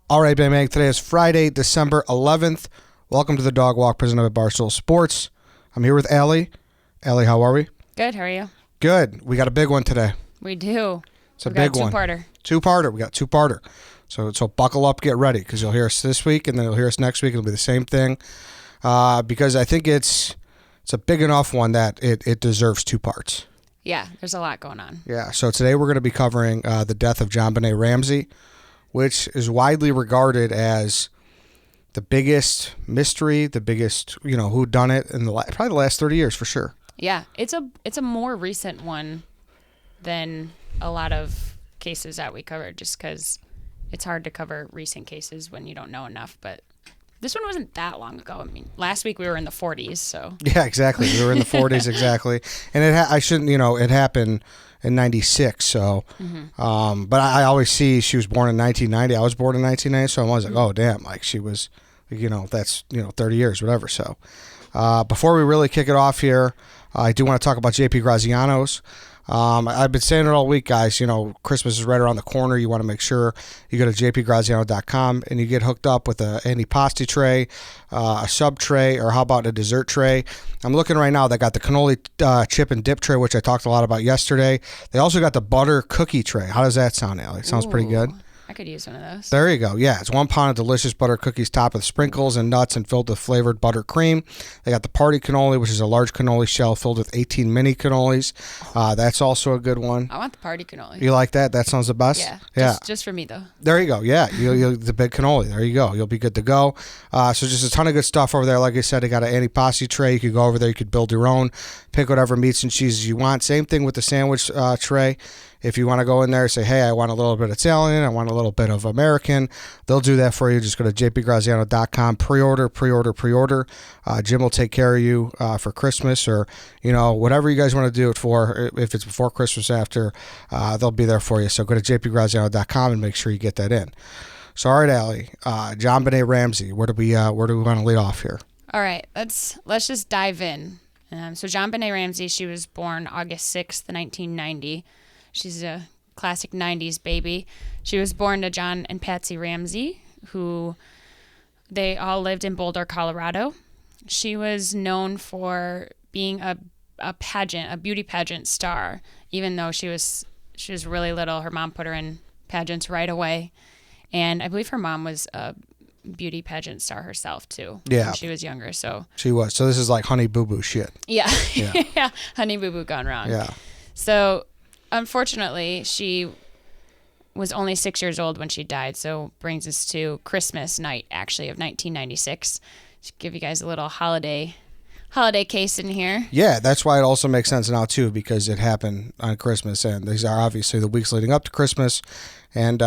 All right, Bang Bang. Today is Friday, December 11th. Welcome to the Dog Walk presented by Barstool Sports. I'm here with Allie. Allie, how are we? Good. How are you? Good. We got a big one today. We do. It's a big one. Two-parter. We got two-parter. So buckle up, get ready, because you'll hear us this week, and then you'll hear us next week. It'll be the same thing, because I think it's a big enough one that it deserves two parts. Yeah, there's a lot going on. Yeah. So today we're going to be covering the death of JonBenét Ramsey, which is widely regarded as the biggest mystery, the biggest, whodunit in probably the last 30 years for sure. Yeah, it's a more recent one than a lot of cases that we covered, just because it's hard to cover recent cases when you don't know enough. But this one wasn't that long ago. I mean, last week we were in the 40s, so. Yeah, exactly. We were in the 40s, exactly. And it happened in 96, so. But I always see she was born in 1990. I was born in 1990, so I was like, oh, damn, like she was, that's, 30 years, whatever. So before we really kick it off here, I do want to talk about JP Graziano's. I've been saying it all week, guys. Christmas is right around the corner. You want to make sure you go to jpgraziano.com and you get hooked up with an antipasti tray, a sub tray, or how about a dessert tray. I'm looking right now. They got the cannoli chip and dip tray, which I talked a lot about yesterday. They also got the butter cookie tray. How does that sound, Allie? Sounds pretty good. I could use one of those. There you go. Yeah, it's 1 pound of delicious butter cookies topped with sprinkles and nuts and filled with flavored butter cream. They got the party cannoli, which is a large cannoli shell filled with 18 mini cannolis. That's also a good one. I want the party cannoli. You like that? That sounds the best? Yeah. Just for me, though. There you go. Yeah, you the big cannoli. There you go. You'll be good to go. So just a ton of good stuff over there. Like I said, they got an antipasti tray. You could go over there. You could build your own. Pick whatever meats and cheeses you want. Same thing with the sandwich tray. If you want to go in there and say, hey, I want a little bit of Italian, I want a little bit of American, they'll do that for you. Just go to jpgraziano.com, pre-order. Jim will take care of you for Christmas or, whatever you guys want to do it for. If it's before Christmas, after, they'll be there for you. So go to jpgraziano.com and make sure you get that in. So, all right, Allie, JonBenét Ramsey, where do we want to lead off here? All right, let's just dive in. So JonBenét Ramsey, she was born August 6th, 1990. She's a classic 90s baby. She was born to John and Patsy Ramsey, who they all lived in Boulder, Colorado. She was known for being a beauty pageant star. Even though she was really little, her mom put her in pageants right away. And I believe her mom was a beauty pageant star herself, too. Yeah. When she was younger, so. She was. So this is like Honey Boo Boo shit. Yeah. Yeah. Honey Boo Boo gone wrong. Yeah. So, unfortunately, she was only 6 years old when she died, so brings us to Christmas night, actually, of 1996. To give you guys a little holiday case in here. Yeah, that's why it also makes sense now, too, because it happened on Christmas, and these are obviously the weeks leading up to Christmas. And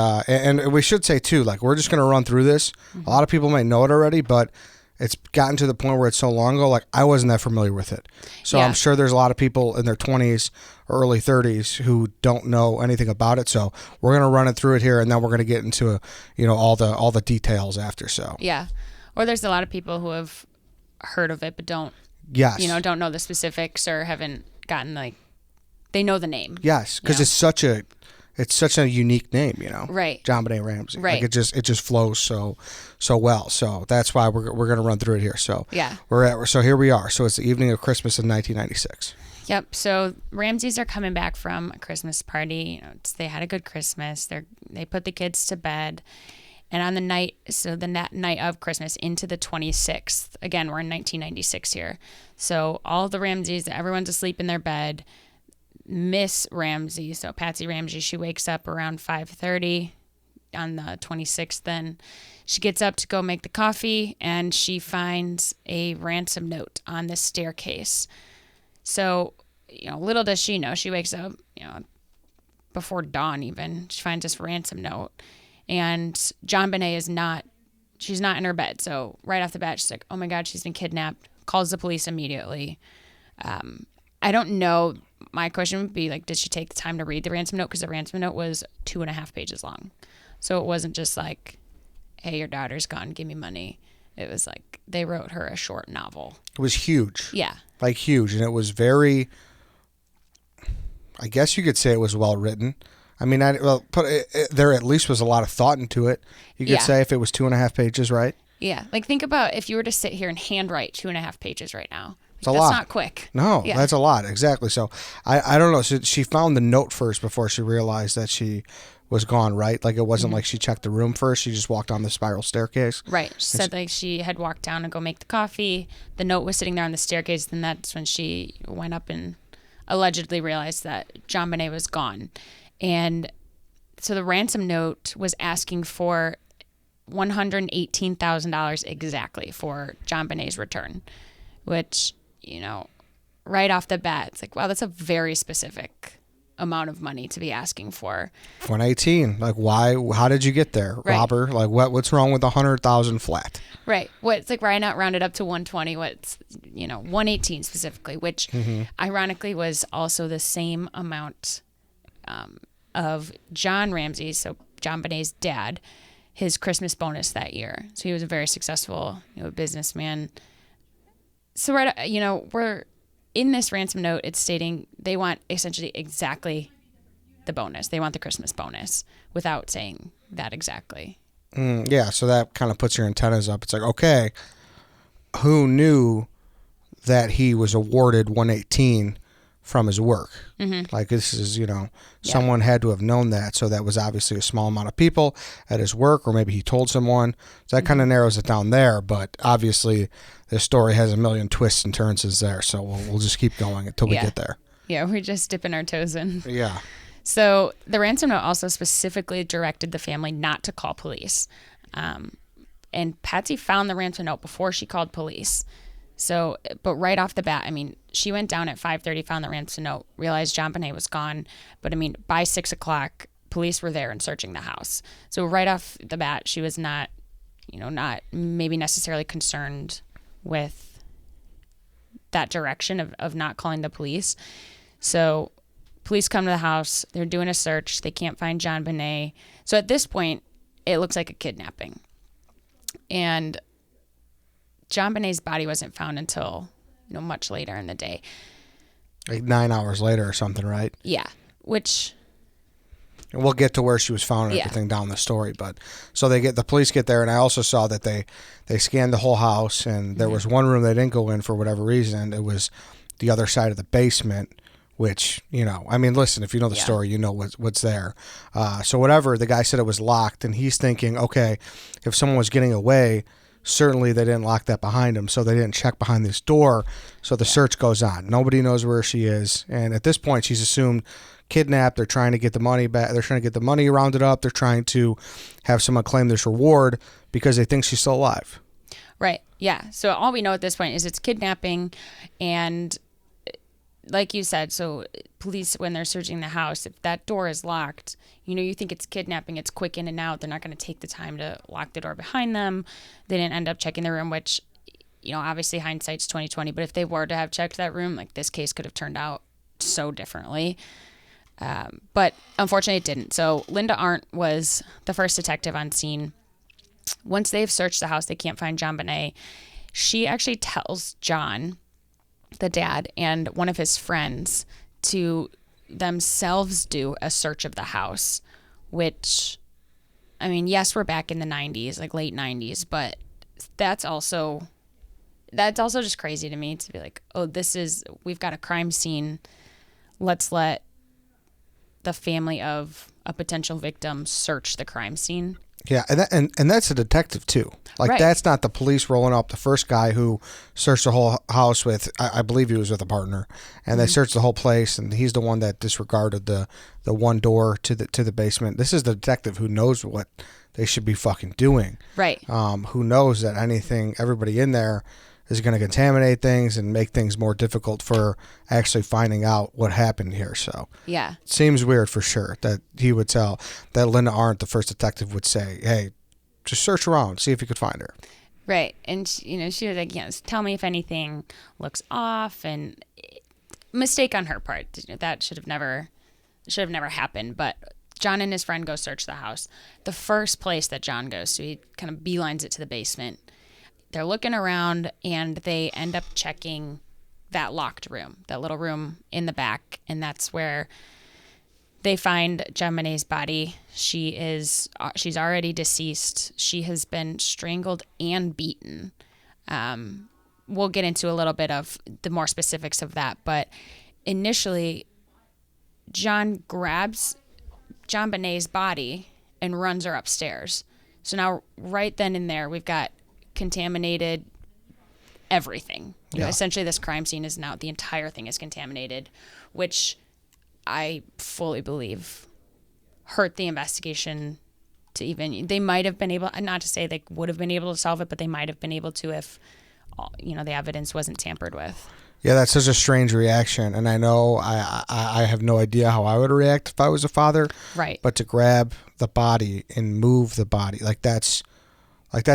we should say, too, like, we're just going to run through this. A lot of people might know it already, but it's gotten to the point where it's so long ago, like, I wasn't that familiar with it. So yeah. I'm sure there's a lot of people in their 20s or early 30s who don't know anything about it. So we're going to run it through it here, and then we're going to get into, all the details after. So yeah. Or there's a lot of people who have heard of it but don't know the specifics or haven't gotten, like, they know the name. Yes, because it's such a unique name, Right. JonBenét Ramsey. Right. Like it just flows so well. So that's why we're going to run through it here. So yeah. So here we are. So it's the evening of Christmas in 1996. Yep. So Ramseys are coming back from a Christmas party. They had a good Christmas. They put the kids to bed. And on the night of Christmas into the 26th, again, we're in 1996 here. So all the Ramseys, everyone's asleep in their bed. Miss Ramsey, so Patsy Ramsey, she wakes up around 5:30 on the 26th. Then she gets up to go make the coffee, and she finds a ransom note on the staircase. So, little does she know, she wakes up, before dawn even. She finds this ransom note. And JonBenét she's not in her bed. So right off the bat, she's like, oh my God, she's been kidnapped. Calls the police immediately. I don't know. My question would be, like, did she take the time to read the ransom note? Because the ransom note was 2.5 pages long. So it wasn't just like, hey, your daughter's gone, give me money. It was like they wrote her a short novel. It was huge. Yeah. Like huge. And it was very, I guess you could say it was well written. I mean, there at least was a lot of thought into it. You could say if it was 2.5 pages, right? Yeah. Like, think about if you were to sit here and handwrite 2.5 pages right now. It's a That's lot. not quick. No, that's a lot. Exactly. So I don't know. So she found the note first before she realized that she was gone, right? Like, it wasn't like she checked the room first. She just walked down the spiral staircase. Right. She said like she had walked down to go make the coffee. The note was sitting there on the staircase. Then that's when she went up and allegedly realized that JonBenét was gone. And so the ransom note was asking for $118,000 exactly for JonBenét's return, which, right off the bat, it's like, wow, that's a very specific amount of money to be asking for. 118. Like, why? How did you get there, right. Robber? Like, what's wrong with 100,000 flat? Right. What's like, why not round it up to 120? What's 118 specifically, which ironically was also the same amount of John Ramsey, so JonBenét's dad, his Christmas bonus that year. So he was a very successful businessman. So we're in this ransom note, it's stating they want essentially exactly the bonus. They want the Christmas bonus without saying that exactly. Yeah, so that kind of puts your antennas up. It's like, okay, who knew that he was awarded 118 from his work? Like, this is, someone had to have known that. So that was obviously a small amount of people at his work, or maybe he told someone. So that kind of narrows it down there. But obviously, this story has a million twists and turns there. So we'll just keep going until we get there. Yeah, we're just dipping our toes in. Yeah. So the ransom note also specifically directed the family not to call police. And Patsy found the ransom note before she called police. So, but right off the bat, I mean, she went down at 5:30, found the ransom note, realized JonBenét was gone. But I mean, by 6 o'clock, police were there and searching the house. So right off the bat, she was not maybe necessarily concerned with that direction of not calling the police. So police come to the house. They're doing a search. They can't find JonBenét. So at this point, it looks like a kidnapping. And JonBenét's body wasn't found until, much later in the day. Like 9 hours later or something, right? Yeah. Which... And we'll get to where she was found and everything down the story. But so the police get there, and I also saw that they scanned the whole house, and there was one room they didn't go in for whatever reason. It was the other side of the basement, which, I mean, listen, if you know the story, you know what's there. So whatever, the guy said it was locked, and he's thinking, okay, if someone was getting away, certainly they didn't lock that behind them, so they didn't check behind this door. So the search goes on. Nobody knows where she is, and at this point, she's assumed kidnapped. They're trying to get the money back. They're trying to get the money rounded up. They're trying to have someone claim this reward because they think she's still alive. Right. Yeah. So all we know at this point is it's kidnapping, and like you said, so police, when they're searching the house, if that door is locked, you think it's kidnapping, it's quick in and out. They're not going to take the time to lock the door behind them. They didn't end up checking the room, which, obviously hindsight's 20/20. But if they were to have checked that room, like, this case could have turned out so differently. But unfortunately it didn't. So Linda Arndt was the first detective on scene. Once they've searched the house, they can't find JonBenét. She actually tells John, the dad, and one of his friends to themselves do a search of the house, which, I mean, yes, we're back in the 90s, like late 90s, but that's also just crazy to me to be like, oh, we've got a crime scene. Let's let the family of a potential victim search the crime scene. Yeah, and that's a detective too. Like, that's not the police rolling up. The first guy who searched the whole house with, I believe he was with a partner, and they searched the whole place, and he's the one that disregarded the one door to the basement. This is the detective who knows what they should be fucking doing. Right. Who knows that everybody in there is going to contaminate things and make things more difficult for actually finding out what happened here. So yeah, it seems weird for sure that he would tell, that Linda Arndt, the first detective, would say, hey, just search around, see if you could find her. Right. And she was like, tell me if anything looks off, and mistake on her part. That should have never happened. But John and his friend go search the house. The first place that John goes to, he kind of beelines it to the basement. They're looking around, and they end up checking that locked room, that little room in the back. And that's where They find JonBenét's body. She's already deceased. She has been strangled and beaten. We'll get into a little bit of the more specifics of that, but initially, John grabs JonBenét's body and runs her upstairs. So now, right then and there, we've got contaminated everything. You know, essentially, this crime scene is now, the entire thing is contaminated, which I fully believe hurt the investigation to even, they might have been able, not to say they would have been able to solve it, but they might have been able to if, you know, the evidence wasn't tampered with. Yeah, that's such a strange reaction, and I know I have no idea how I would react if I was a father. Right. But to grab the body and move the body, that's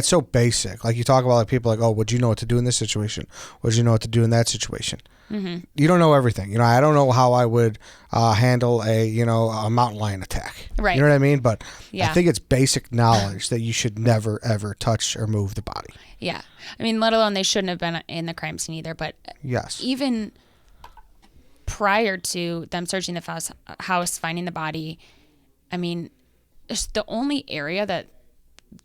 so basic. Like, you talk about, like, people like, oh, would you know what to do in this situation? Would you know what to do in that situation? Mm-hmm. You don't know everything. You know, I don't know how I would handle a mountain lion attack. Right. You know what I mean? But yeah. I think it's basic knowledge that you should never, ever touch or move the body. Yeah. I mean, let alone they shouldn't have been in the crime scene either. But yes, even prior to them searching the house, finding the body, I mean, it's the only area that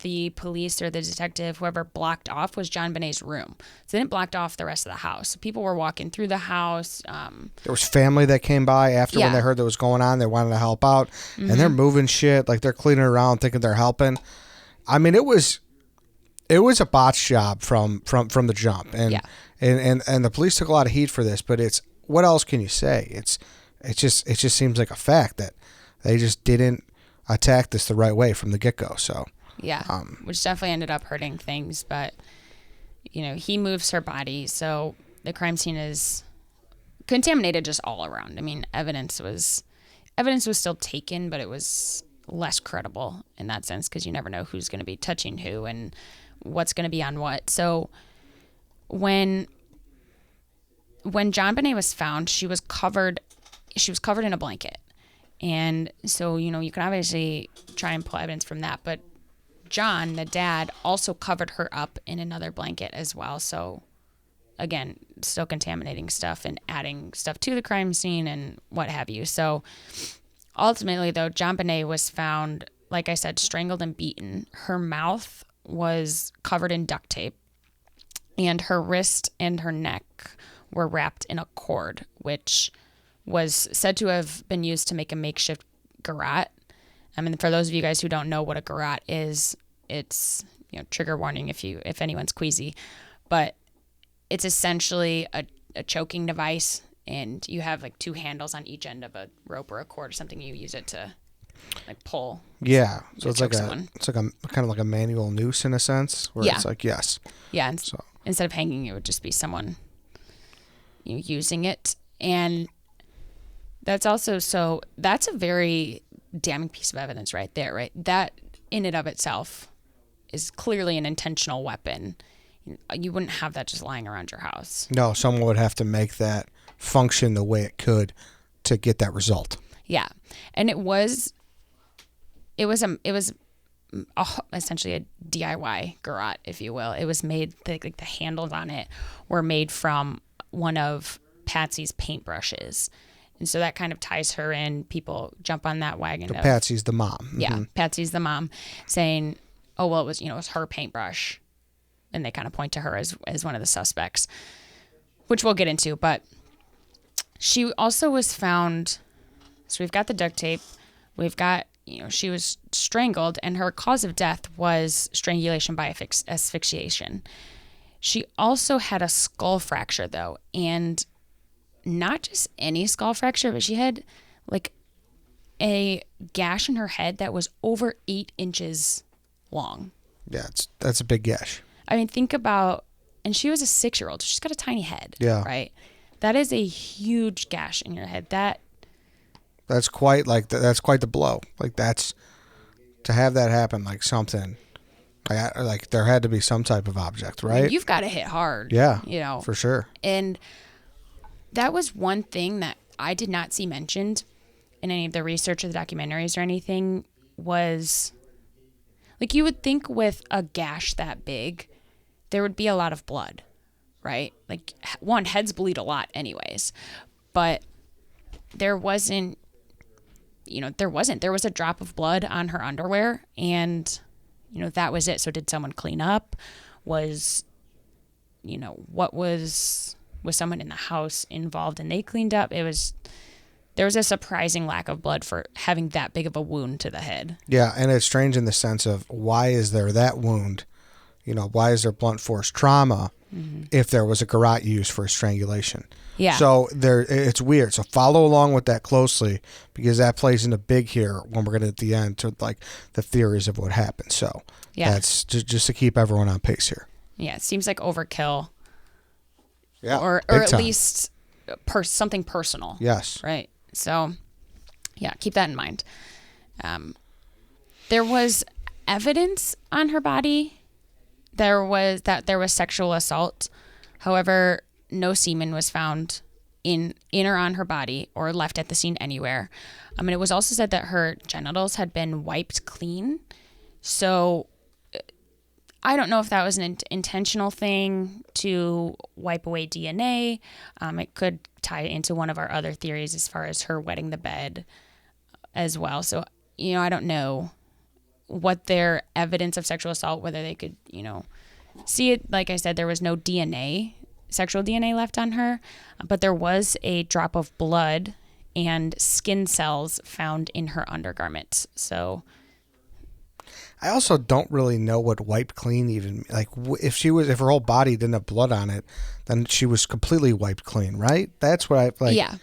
the police or the detective, whoever, blocked off was JonBenét's room. So they didn't block off the rest of the house. People were walking through the house. There was family that came by after when they heard that was going on. They wanted to help out, and they're moving shit, like they're cleaning around, thinking they're helping. I mean, it was a botch job from the jump, and the police took a lot of heat for this. But it's, what else can you say? It just seems like a fact that they just didn't attack this the right way from the get-go. So. Yeah, which definitely ended up hurting things. But, you know, he moves her body. So the crime scene is contaminated just all around. I mean, evidence was still taken, but it was less credible in that sense because you never know who's going to be touching who and what's going to be on what. So when JonBenet was found, she was covered in a blanket. And so, you know, you can obviously try and pull evidence from that, but John, the dad, also covered her up in another blanket as well. So, again, still contaminating stuff and adding stuff to the crime scene and what have you. So, ultimately, though, JonBenet was found, like I said, strangled and beaten. Her mouth was covered in duct tape, and her wrist and her neck were wrapped in a cord, which was said to have been used to make a makeshift garrote. I mean, for those of you guys who don't know what a garrote is, it's, you know, trigger warning if anyone's queasy, but it's essentially a choking device, and you have like two handles on each end of a rope or a cord or something. You use it to like pull. Yeah, so it's like someone. It's like a kind of like a manual noose in a sense, where it's like so instead of hanging, it would just be someone, you know, using it, and that's a very damning piece of evidence right there, right? That in and of itself is clearly an intentional weapon. You wouldn't have that just lying around your house. No, someone would have to make that function the way it could to get that result. Yeah, and it was essentially a DIY garrote, if you will. It was made, like the handles on it were made from one of Patsy's paintbrushes. And so that kind of ties her in. People jump on that wagon. Patsy's the mom. Mm-hmm. Yeah, Patsy's the mom, saying, "Oh well, it was her paintbrush," and they kind of point to her as one of the suspects, which we'll get into. But she also was found. So we've got the duct tape. We've got, you know, she was strangled, and her cause of death was strangulation by asphyxiation. She also had a skull fracture, though, and not just any skull fracture, but she had like a gash in her head that was over 8 inches long. Yeah, that's a big gash. I mean, think about, and she was a 6-year-old. She's got a tiny head. Yeah. Right. That is a huge gash in your head. That's quite the blow. Like, that's, to have that happen, like something, like there had to be some type of object, right? I mean, you've got to hit hard. Yeah. You know, for sure. And that was one thing that I did not see mentioned in any of the research or the documentaries or anything, was like, you would think with a gash that big, there would be a lot of blood, right? Like, one, heads bleed a lot anyways, but there wasn't there wasn't. There was a drop of blood on her underwear, and, that was it. So did someone clean up? Was someone in the house involved and they cleaned up? There was a surprising lack of blood for having that big of a wound to the head. Yeah, and it's strange in the sense of why is there that wound? Why is there blunt force trauma if there was a garrote used for strangulation? Yeah. So it's weird. So follow along with that closely because that plays into big here when we're going to at the end to like the theories of what happened. So that's just to keep everyone on pace here. Yeah, it seems like overkill. Yeah, or at time. Least something personal. Yes. Right. So, yeah, keep that in mind. There was evidence on her body. There was sexual assault. However, no semen was found in or on her body or left at the scene anywhere. And it was also said that her genitals had been wiped clean. So I don't know if that was an intentional thing to wipe away DNA. It could tie into one of our other theories as far as her wetting the bed as well. So, I don't know what their evidence of sexual assault, whether they could, see it. Like I said, there was no sexual DNA left on her, but there was a drop of blood and skin cells found in her undergarments. So I also don't really know what wiped clean even like. If her whole body didn't have blood on it, then she was completely wiped clean, right? That's what I like. Yeah,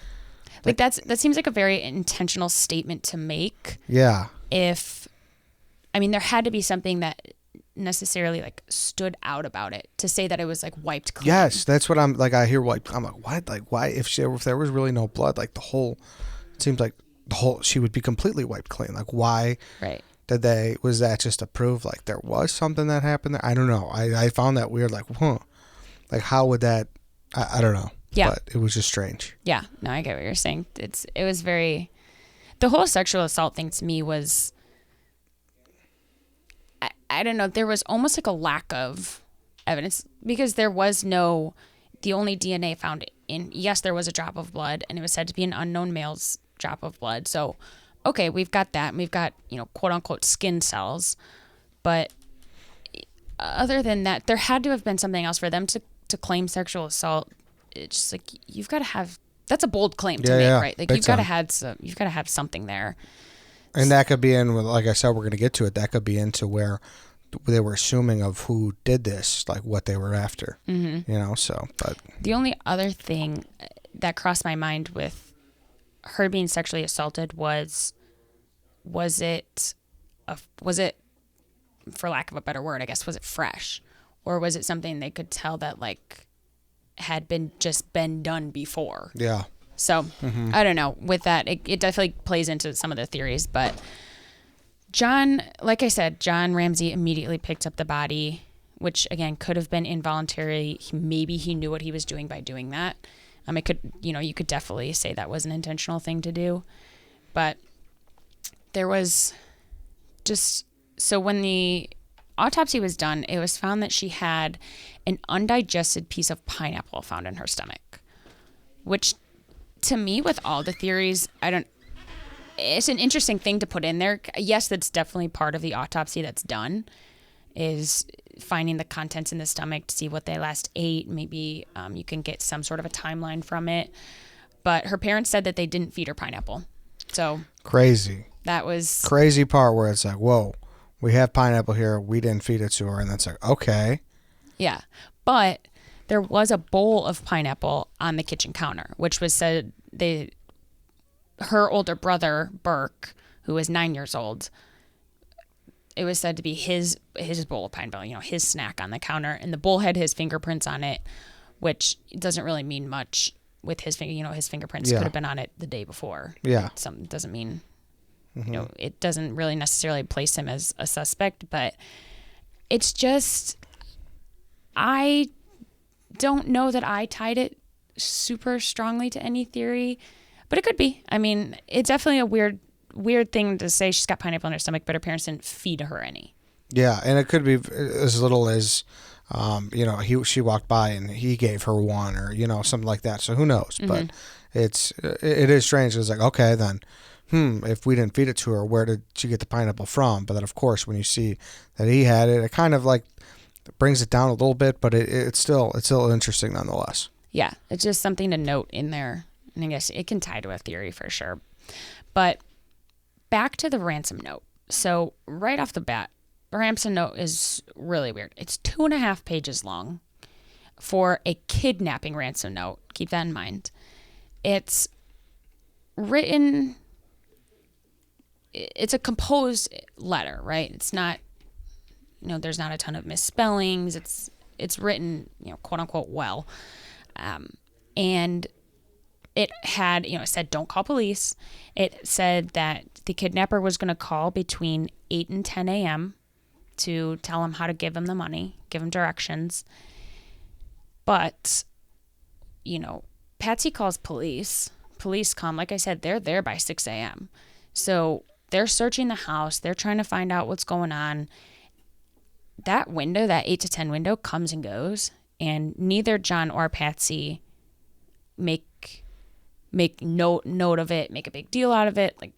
that seems like a very intentional statement to make. Yeah. There had to be something that necessarily like stood out about it to say that it was like wiped clean. Yes, that's what I'm like. I hear wiped. I'm like, what? Like, why? If there was really no blood, like it seems like she would be completely wiped clean. Like, why? Right. Was that just to prove like there was something that happened there? I don't know. I found that weird. Like, like how would that? I don't know. Yeah. But it was just strange. Yeah. No, I get what you're saying. It was very. The whole sexual assault thing to me was. I don't know. There was almost like a lack of evidence because there was the only DNA found yes, there was a drop of blood and it was said to be an unknown male's drop of blood. So, okay, we've got that. We've got, quote unquote skin cells. But other than that, there had to have been something else for them to claim sexual assault. It's just like, you've got to have, that's a bold claim to make, right? Like you've got to have something there. And that could be in, like I said, we're going to get to it. That could be into where they were assuming of who did this, like what they were after, but. The only other thing that crossed my mind with her being sexually assaulted was it, for lack of a better word, I guess, was it fresh? Or was it something they could tell that like had been done before? Yeah. So, I don't know. With that, it definitely plays into some of the theories. But like I said, John Ramsey immediately picked up the body, which, again, could have been involuntary. Maybe he knew what he was doing by doing that. You could definitely say that was an intentional thing to do. But there was just... So when the autopsy was done, it was found that she had an undigested piece of pineapple found in her stomach, which... To me, with all the theories, it's an interesting thing to put in there. Yes, that's definitely part of the autopsy that's done, is finding the contents in the stomach to see what they last ate. Maybe you can get some sort of a timeline from it. But her parents said that they didn't feed her pineapple. So crazy. That was... Crazy part where it's like, whoa, we have pineapple here. We didn't feed it to her. And that's like, okay. Yeah. But... There was a bowl of pineapple on the kitchen counter, which was said her older brother, Burke, who was 9 years old, it was said to be his bowl of pineapple, his snack on the counter. And the bowl had his fingerprints on it, which doesn't really mean much with his his fingerprints could have been on it the day before. Yeah. It doesn't mean, it doesn't really necessarily place him as a suspect, but it's just, I don't know that I tied it super strongly to any theory, but it could be. It's definitely a weird thing to say she's got pineapple in her stomach, but her parents didn't feed her any. Yeah, and it could be as little as, she walked by and he gave her one or, something like that. So who knows? But it is strange. It's like, okay, then if we didn't feed it to her, where did she get the pineapple from? But then, of course, when you see that he had it, it kind of like brings it down a little bit, but it's still interesting nonetheless. Yeah, it's just something to note in there. And I guess it can tie to a theory for sure. But back to the ransom note. So right off the bat, the ransom note is really weird. It's 2.5 pages long for a kidnapping ransom note. Keep that in mind. It's written, it's a composed letter, right? It's not, there's not a ton of misspellings. It's written, quote unquote, well. And it had, it said, don't call police. It said that the kidnapper was going to call between 8 and 10 a.m. to tell him how to give him the money, give him directions. But, Patsy calls police. Police come. Like I said, they're there by 6 a.m. So they're searching the house. They're trying to find out what's going on. That window, that 8 to 10 window, comes and goes. And neither John or Patsy make note of it, make a big deal out of it. Like,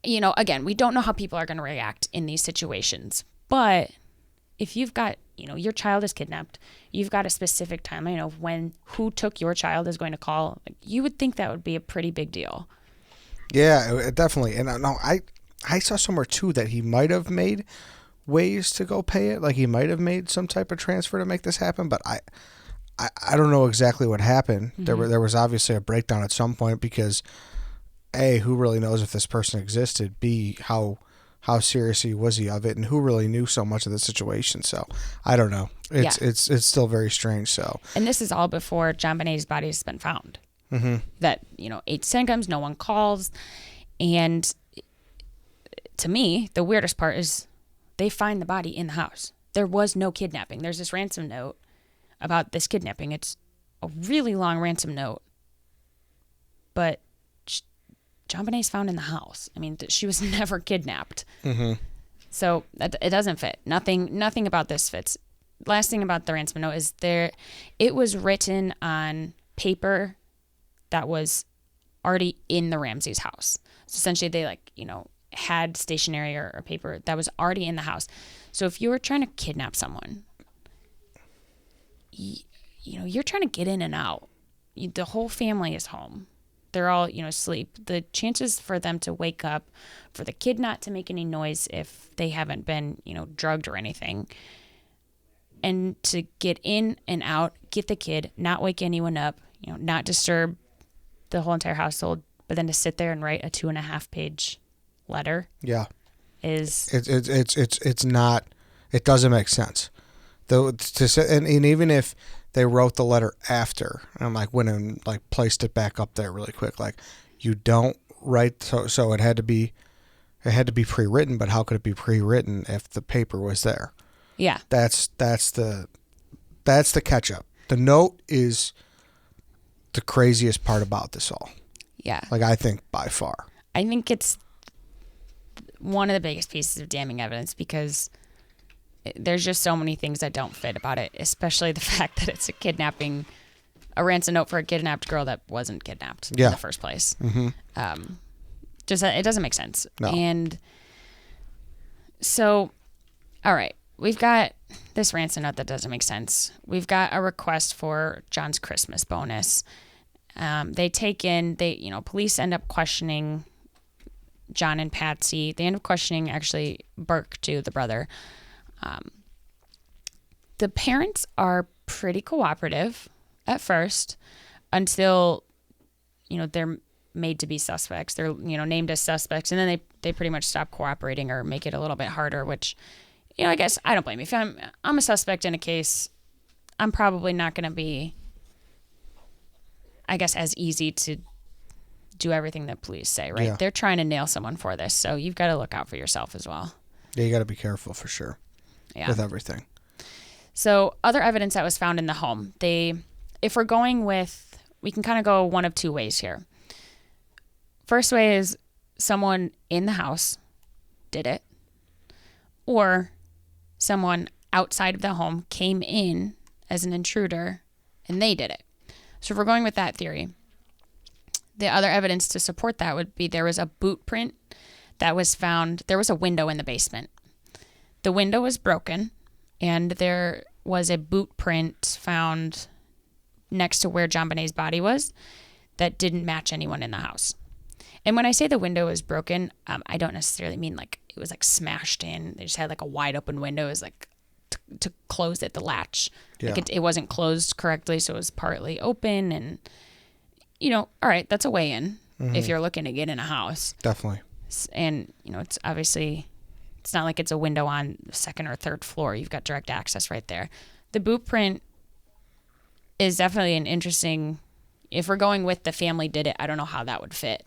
again, we don't know how people are going to react in these situations. But if you've got, your child is kidnapped, you've got a specific timeline of when who took your child is going to call, like, you would think that would be a pretty big deal. Yeah, definitely. And I saw somewhere too that he might have made ways to go pay it. Like he might have made some type of transfer to make this happen, but I don't know exactly what happened. Mm-hmm. There was obviously a breakdown at some point because A, who really knows if this person existed? B, how seriously was he of it, and who really knew so much of the situation? So I don't know. It's still very strange. So, and this is all before JonBenét's body has been found. Mm-hmm. That 8 to 10 comes, no one calls, and to me, the weirdest part is they find the body in the house. There was no kidnapping. There's this ransom note about this kidnapping. It's a really long ransom note, but JonBenét's found in the house. I mean, she was never kidnapped. Mm-hmm. So it doesn't fit. Nothing about this fits. Last thing about the ransom note is it was written on paper that was already in the Ramsey's house. So essentially they had stationery or paper that was already in the house. So if you were trying to kidnap someone, you're trying to get in and out. The whole family is home. They're all, asleep. The chances for them to wake up, for the kid not to make any noise if they haven't been, drugged or anything, and to get in and out, get the kid, not wake anyone up, not disturb the whole entire household, but then to sit there and write a 2.5 page letter. Yeah. It's not, it doesn't make sense. Though and even if they wrote the letter after and went and placed it back up there really quick, you don't write, so it had to be pre-written, but how could it be pre-written if the paper was there? Yeah. That's the catch up. The note is the craziest part about this all. Yeah. I think by far. I think it's one of the biggest pieces of damning evidence because there's just so many things that don't fit about it, especially the fact that it's a ransom note for a kidnapped girl that wasn't kidnapped in the first place. Mm-hmm. It doesn't make sense. No. And so, all right, we've got this ransom note that doesn't make sense. We've got a request for John's Christmas bonus. Police end up questioning John and Patsy. They end up questioning actually Burke too, the brother. The parents are pretty cooperative at first until, they're made to be suspects. They're, named as suspects, and then they pretty much stop cooperating or make it a little bit harder, which, I guess I don't blame you. If I'm a suspect in a case, I'm probably not going to be, I guess, as easy to do everything that police say, right? Yeah. They're trying to nail someone for this, so you've got to look out for yourself as well. Yeah, you got to be careful for sure. Yeah. With everything. So other evidence that was found in the home, if we're going with, we can kind of go one of two ways here. First way is someone in the house did it, or someone outside of the home came in as an intruder and they did it. So if we're going with that theory, The other evidence to support that would be there was a boot print that was found. There was a window in the basement. The window was broken, and there was a boot print found next to where JonBenét's body was that didn't match anyone in the house. And when I say the window is broken, I don't necessarily mean like it was like smashed in. They just had like a wide open window. It was like to close it, the latch. Yeah. Like it wasn't closed correctly, so it was partly open. And, all right, that's a way in if you're looking to get in a house. Definitely. And, it's obviously, it's not like it's a window on the second or third floor. You've got direct access right there. The boot print is definitely an interesting, if we're going with the family did it, I don't know how that would fit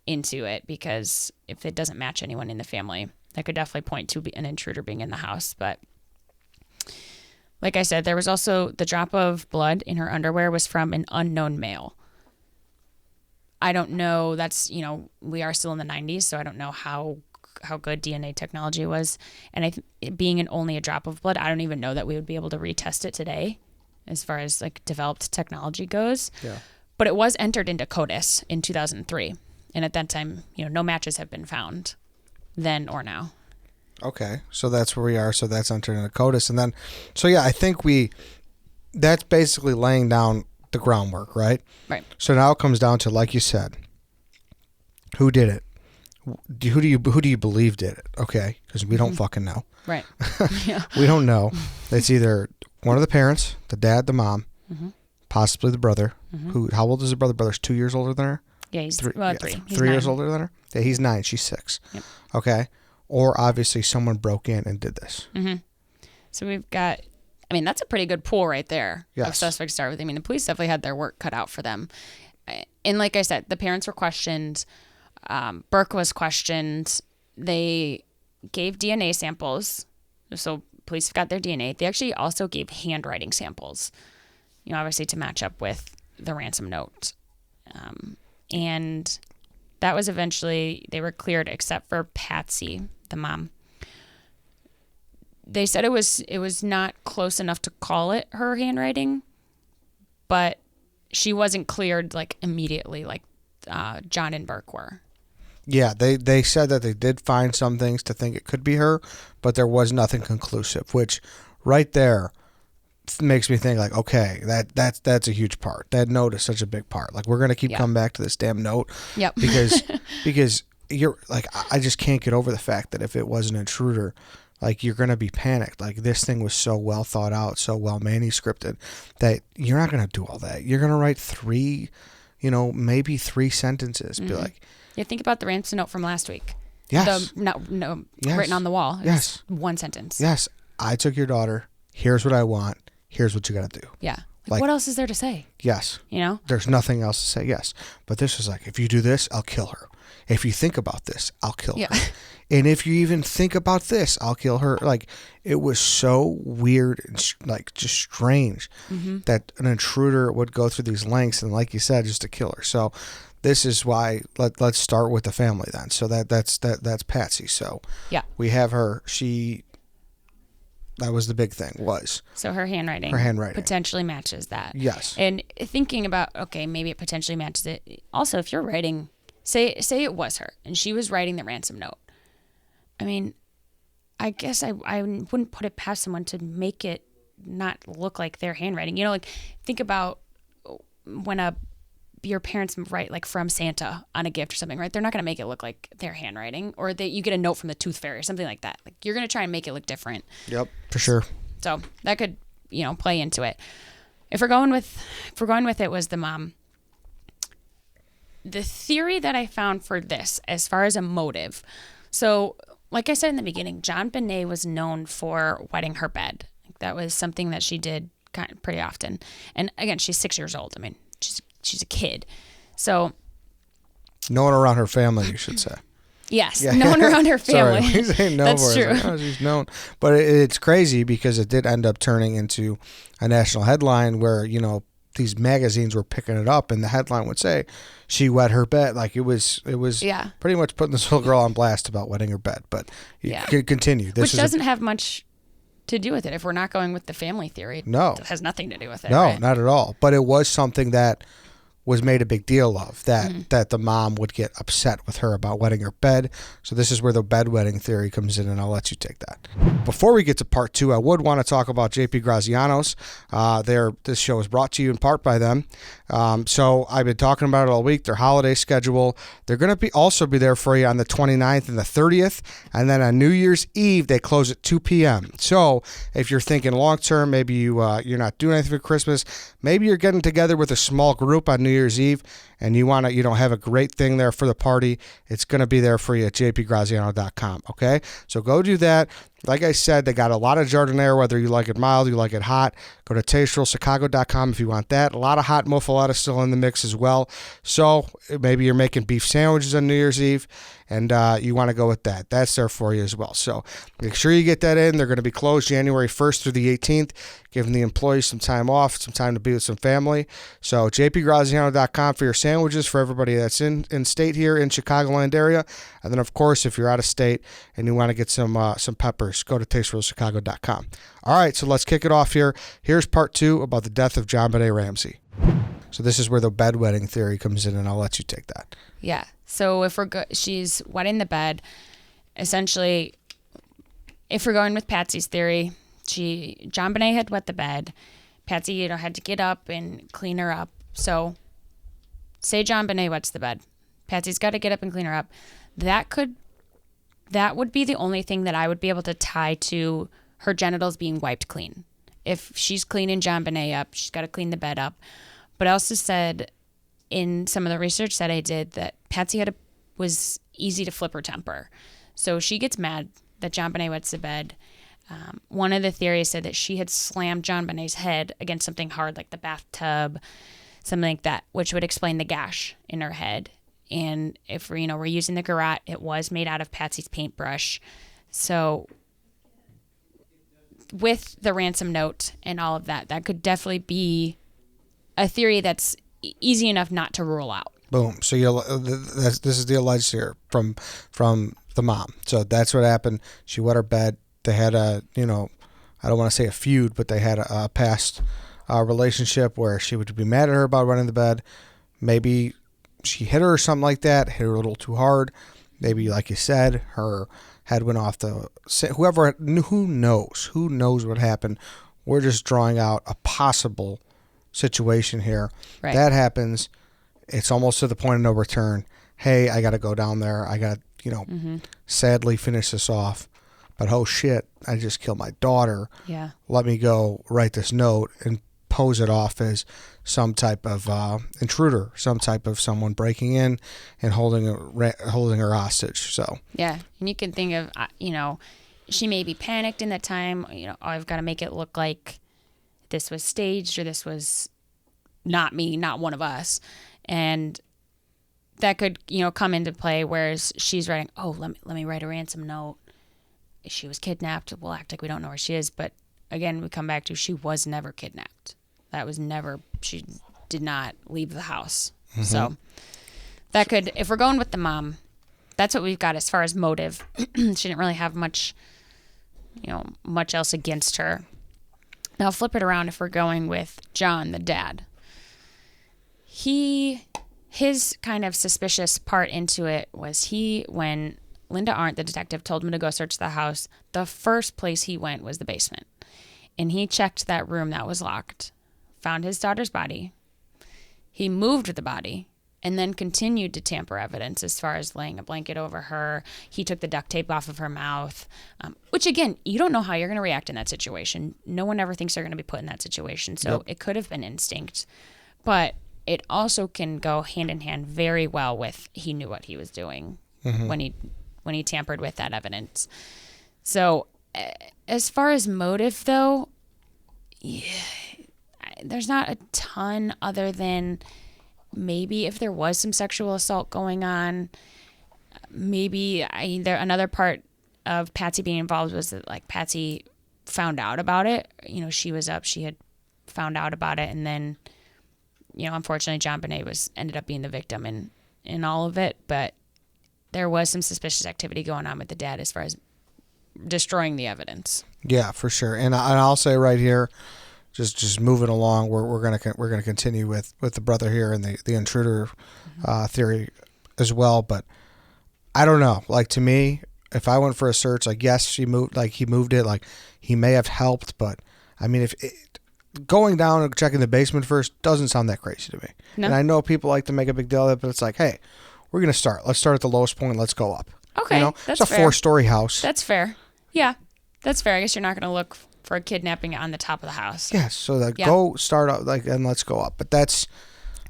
into it, because if it doesn't match anyone in the family, that could definitely point to an intruder being in the house. But like I said, there was also the drop of blood in her underwear was from an unknown male. I don't know. That's, we are still in the 90s, so I don't know how good DNA technology was. And being only a drop of blood, I don't even know that we would be able to retest it today as far as like developed technology goes. Yeah. But it was entered into CODIS in 2003. And at that time, no matches have been found then or now. Okay. So that's where we are. So that's entered into CODIS. And then, so yeah, I think that's basically laying down the groundwork, right? Right. So now it comes down to, like you said, who did it? Who do you believe did it? Okay. Because we don't fucking know. Right. Yeah. We don't know. It's either one of the parents, the dad, the mom, possibly the brother. How old is the brother? Brother's 2 years older than her? Yeah, he's 3. He's 3 years 9. older than her? Yeah, he's 9. She's 6. Yep. Okay. Or obviously someone broke in and did this. So we've got, that's a pretty good pool right there of Yes. suspects to start with. The police definitely had their work cut out for them. And like I said, the parents were questioned. Burke was questioned. They gave DNA samples. So police got their DNA. They actually also gave handwriting samples, obviously to match up with the ransom note. And that was eventually, they were cleared except for Patsy, the mom. They said it was not close enough to call it her handwriting, but she wasn't cleared like immediately like John and Burke were. Yeah, they said that they did find some things to think it could be her, but there was nothing conclusive, which right there makes me think like, okay, that's a huge part. That note is such a big part. Like, we're going to keep coming back to this damn note. Yep. because you're like, I just can't get over the fact that if it was an intruder, like, you're going to be panicked. Like, this thing was so well thought out, so well manuscripted that you're not going to do all that. You're going to write 3, maybe 3 sentences. Be like, yeah, think about the ransom note from last week. Yes. Yes. Written on the wall. Yes. One sentence. Yes. I took your daughter. Here's what I want. Here's what you got to do. Yeah. Like, what else is there to say? Yes. There's nothing else to say. Yes. But this was like, if you do this, I'll kill her. If you think about this, I'll kill her. And if you even think about this, I'll kill her. Like, it was so weird and like just strange that an intruder would go through these lengths and, like you said, just to kill her. So this is why let's start with the family then. So that's Patsy. So yeah, we have her. That was the big thing, was. So her handwriting potentially matches that. Yes. And thinking about, okay, maybe it potentially matches it. Also, if you're writing, say it was her and she was writing the ransom note. I guess I wouldn't put it past someone to make it not look like their handwriting. Like, think about when your parents write like from Santa on a gift or something, right? They're not going to make it look like their handwriting, or that you get a note from the tooth fairy or something like that. Like, you're going to try and make it look different. Yep, for sure. So that could, play into it. If we're going with it was the mom. The theory that I found for this, as far as a motive, so like I said in the beginning, JonBenét was known for wetting her bed. That was something that she did pretty often. And again, she's 6 years old. She's a kid. So no one around her family, you should say. Yes, yeah. No one around her family. Sorry, we say no. That's true. Like, she's known. But it's crazy because it did end up turning into a national headline where, these magazines were picking it up and the headline would say, she wet her bed. Like, it was pretty much putting this little girl on blast about wetting her bed. But you could continue. Which doesn't have much to do with it if we're not going with the family theory. No. It has nothing to do with it. No, right? not at all. But it was something that was made a big deal of, that the mom would get upset with her about wetting her bed. So this is where the bedwetting theory comes in, and I'll let you take that. Before we get to part 2, I would want to talk about JP Graziano's. This show is brought to you in part by them. So I've been talking about it all week, their holiday schedule. They're going to also be there for you on the 29th and the 30th, and then on New Year's Eve, they close at 2 p.m. So if you're thinking long-term, maybe you're not doing anything for Christmas, maybe you're getting together with a small group on New Year's Eve, and you want to, have a great thing there for the party, it's going to be there for you at jpgraziano.com, okay? So go do that. Like I said, they got a lot of Jardinere, whether you like it mild, you like it hot. Go to tasterillchicago.com if you want that. A lot of hot muffaletta still in the mix as well. So maybe you're making beef sandwiches on New Year's Eve, and you want to go with that. That's there for you as well. So make sure you get that in. They're going to be closed January 1st through the 18th, giving the employees some time off, some time to be with some family. So jpgraziano.com for your sandwiches for everybody that's in state here in Chicagoland area. And then, of course, if you're out of state and you want to get some peppers, go to tasterillchicago.com. All right, so let's kick it off here. Here's part 2 about the death of JonBenét Ramsey. So this is where the bedwetting theory comes in, and I'll let you take that. Yeah. So if she's wetting the bed, essentially, if we're going with Patsy's theory, JonBenét had wet the bed. Patsy, had to get up and clean her up. So say JonBenét wets the bed. Patsy's got to get up and clean her up. That would be the only thing that I would be able to tie to her genitals being wiped clean. If she's cleaning JonBenét up, she's got to clean the bed up. But I also said in some of the research that I did that Patsy was easy to flip her temper. So she gets mad that JonBenét wets the bed. One of the theories said that she had slammed JonBenét's head against something hard like the bathtub, something like that, which would explain the gash in her head. And if we're using the garrote, it was made out of Patsy's paintbrush. So with the ransom note and all of that, that could definitely be a theory that's easy enough not to rule out. Boom. So this is the alleged here from the mom. So that's what happened. She wet her bed. They had I don't want to say a feud, but they had a past relationship where she would be mad at her about running the bed. Maybe she hit her or something like that, hit her a little too hard. Maybe, like you said, her head went off who knows what happened. We're just drawing out a possible situation here. Right. That happens. It's almost to the point of no return. Hey, I got to go down there. I got to, sadly finish this off. But oh shit, I just killed my daughter. Yeah. Let me go write this note and pose it off as some type of intruder, some type of someone breaking in and holding her hostage. So yeah, and you can think of she may be panicked in that time. I've got to make it look like this was staged or this was not me, not one of us, and that could come into play. Whereas she's writing, let me write a ransom note. She was kidnapped. We'll act like we don't know where she is, but again, we come back to she was never kidnapped. That was never, she did not leave the house. Mm-hmm. So that could, if we're going with the mom, that's what we've got as far as motive. She didn't really have much else against her. Now flip it around if we're going with John, the dad. His kind of suspicious part into it was when Linda Arndt, the detective, told him to go search the house, the first place he went was the basement. And he checked that room that was locked, found his daughter's body. He moved the body and then continued to tamper evidence as far as laying a blanket over her. He took the duct tape off of her mouth, which, again, you don't know how you're going to react in that situation. No one ever thinks they're going to be put in that situation. So It could have been instinct. But it also can go hand in hand very well with he knew what he was doing when he tampered with that evidence. So as far as motive, though, there's not a ton other than maybe if there was some sexual assault going on, maybe another part of Patsy being involved was that Patsy found out about it. She was up, she had found out about it, and then unfortunately JonBenét ended up being the victim in all of it. But there was some suspicious activity going on with the dad as far as destroying the evidence. Yeah, for sure. And I'll say right here, just moving along. We're gonna continue with the brother here and the intruder theory as well. But I don't know. Like, to me, if I went for a search, like, yes, he moved it, like, he may have helped, but I mean, going down and checking the basement first doesn't sound that crazy to me. No. And I know people like to make a big deal of it, but it's like, hey, we're gonna start. Let's start at the lowest point. Let's go up. Okay, that's it's a 4-story house. That's fair. Yeah, that's fair. I guess you're not gonna look for a kidnapping on the top of the house. Yes, so go start up, like, and let's go up. But that's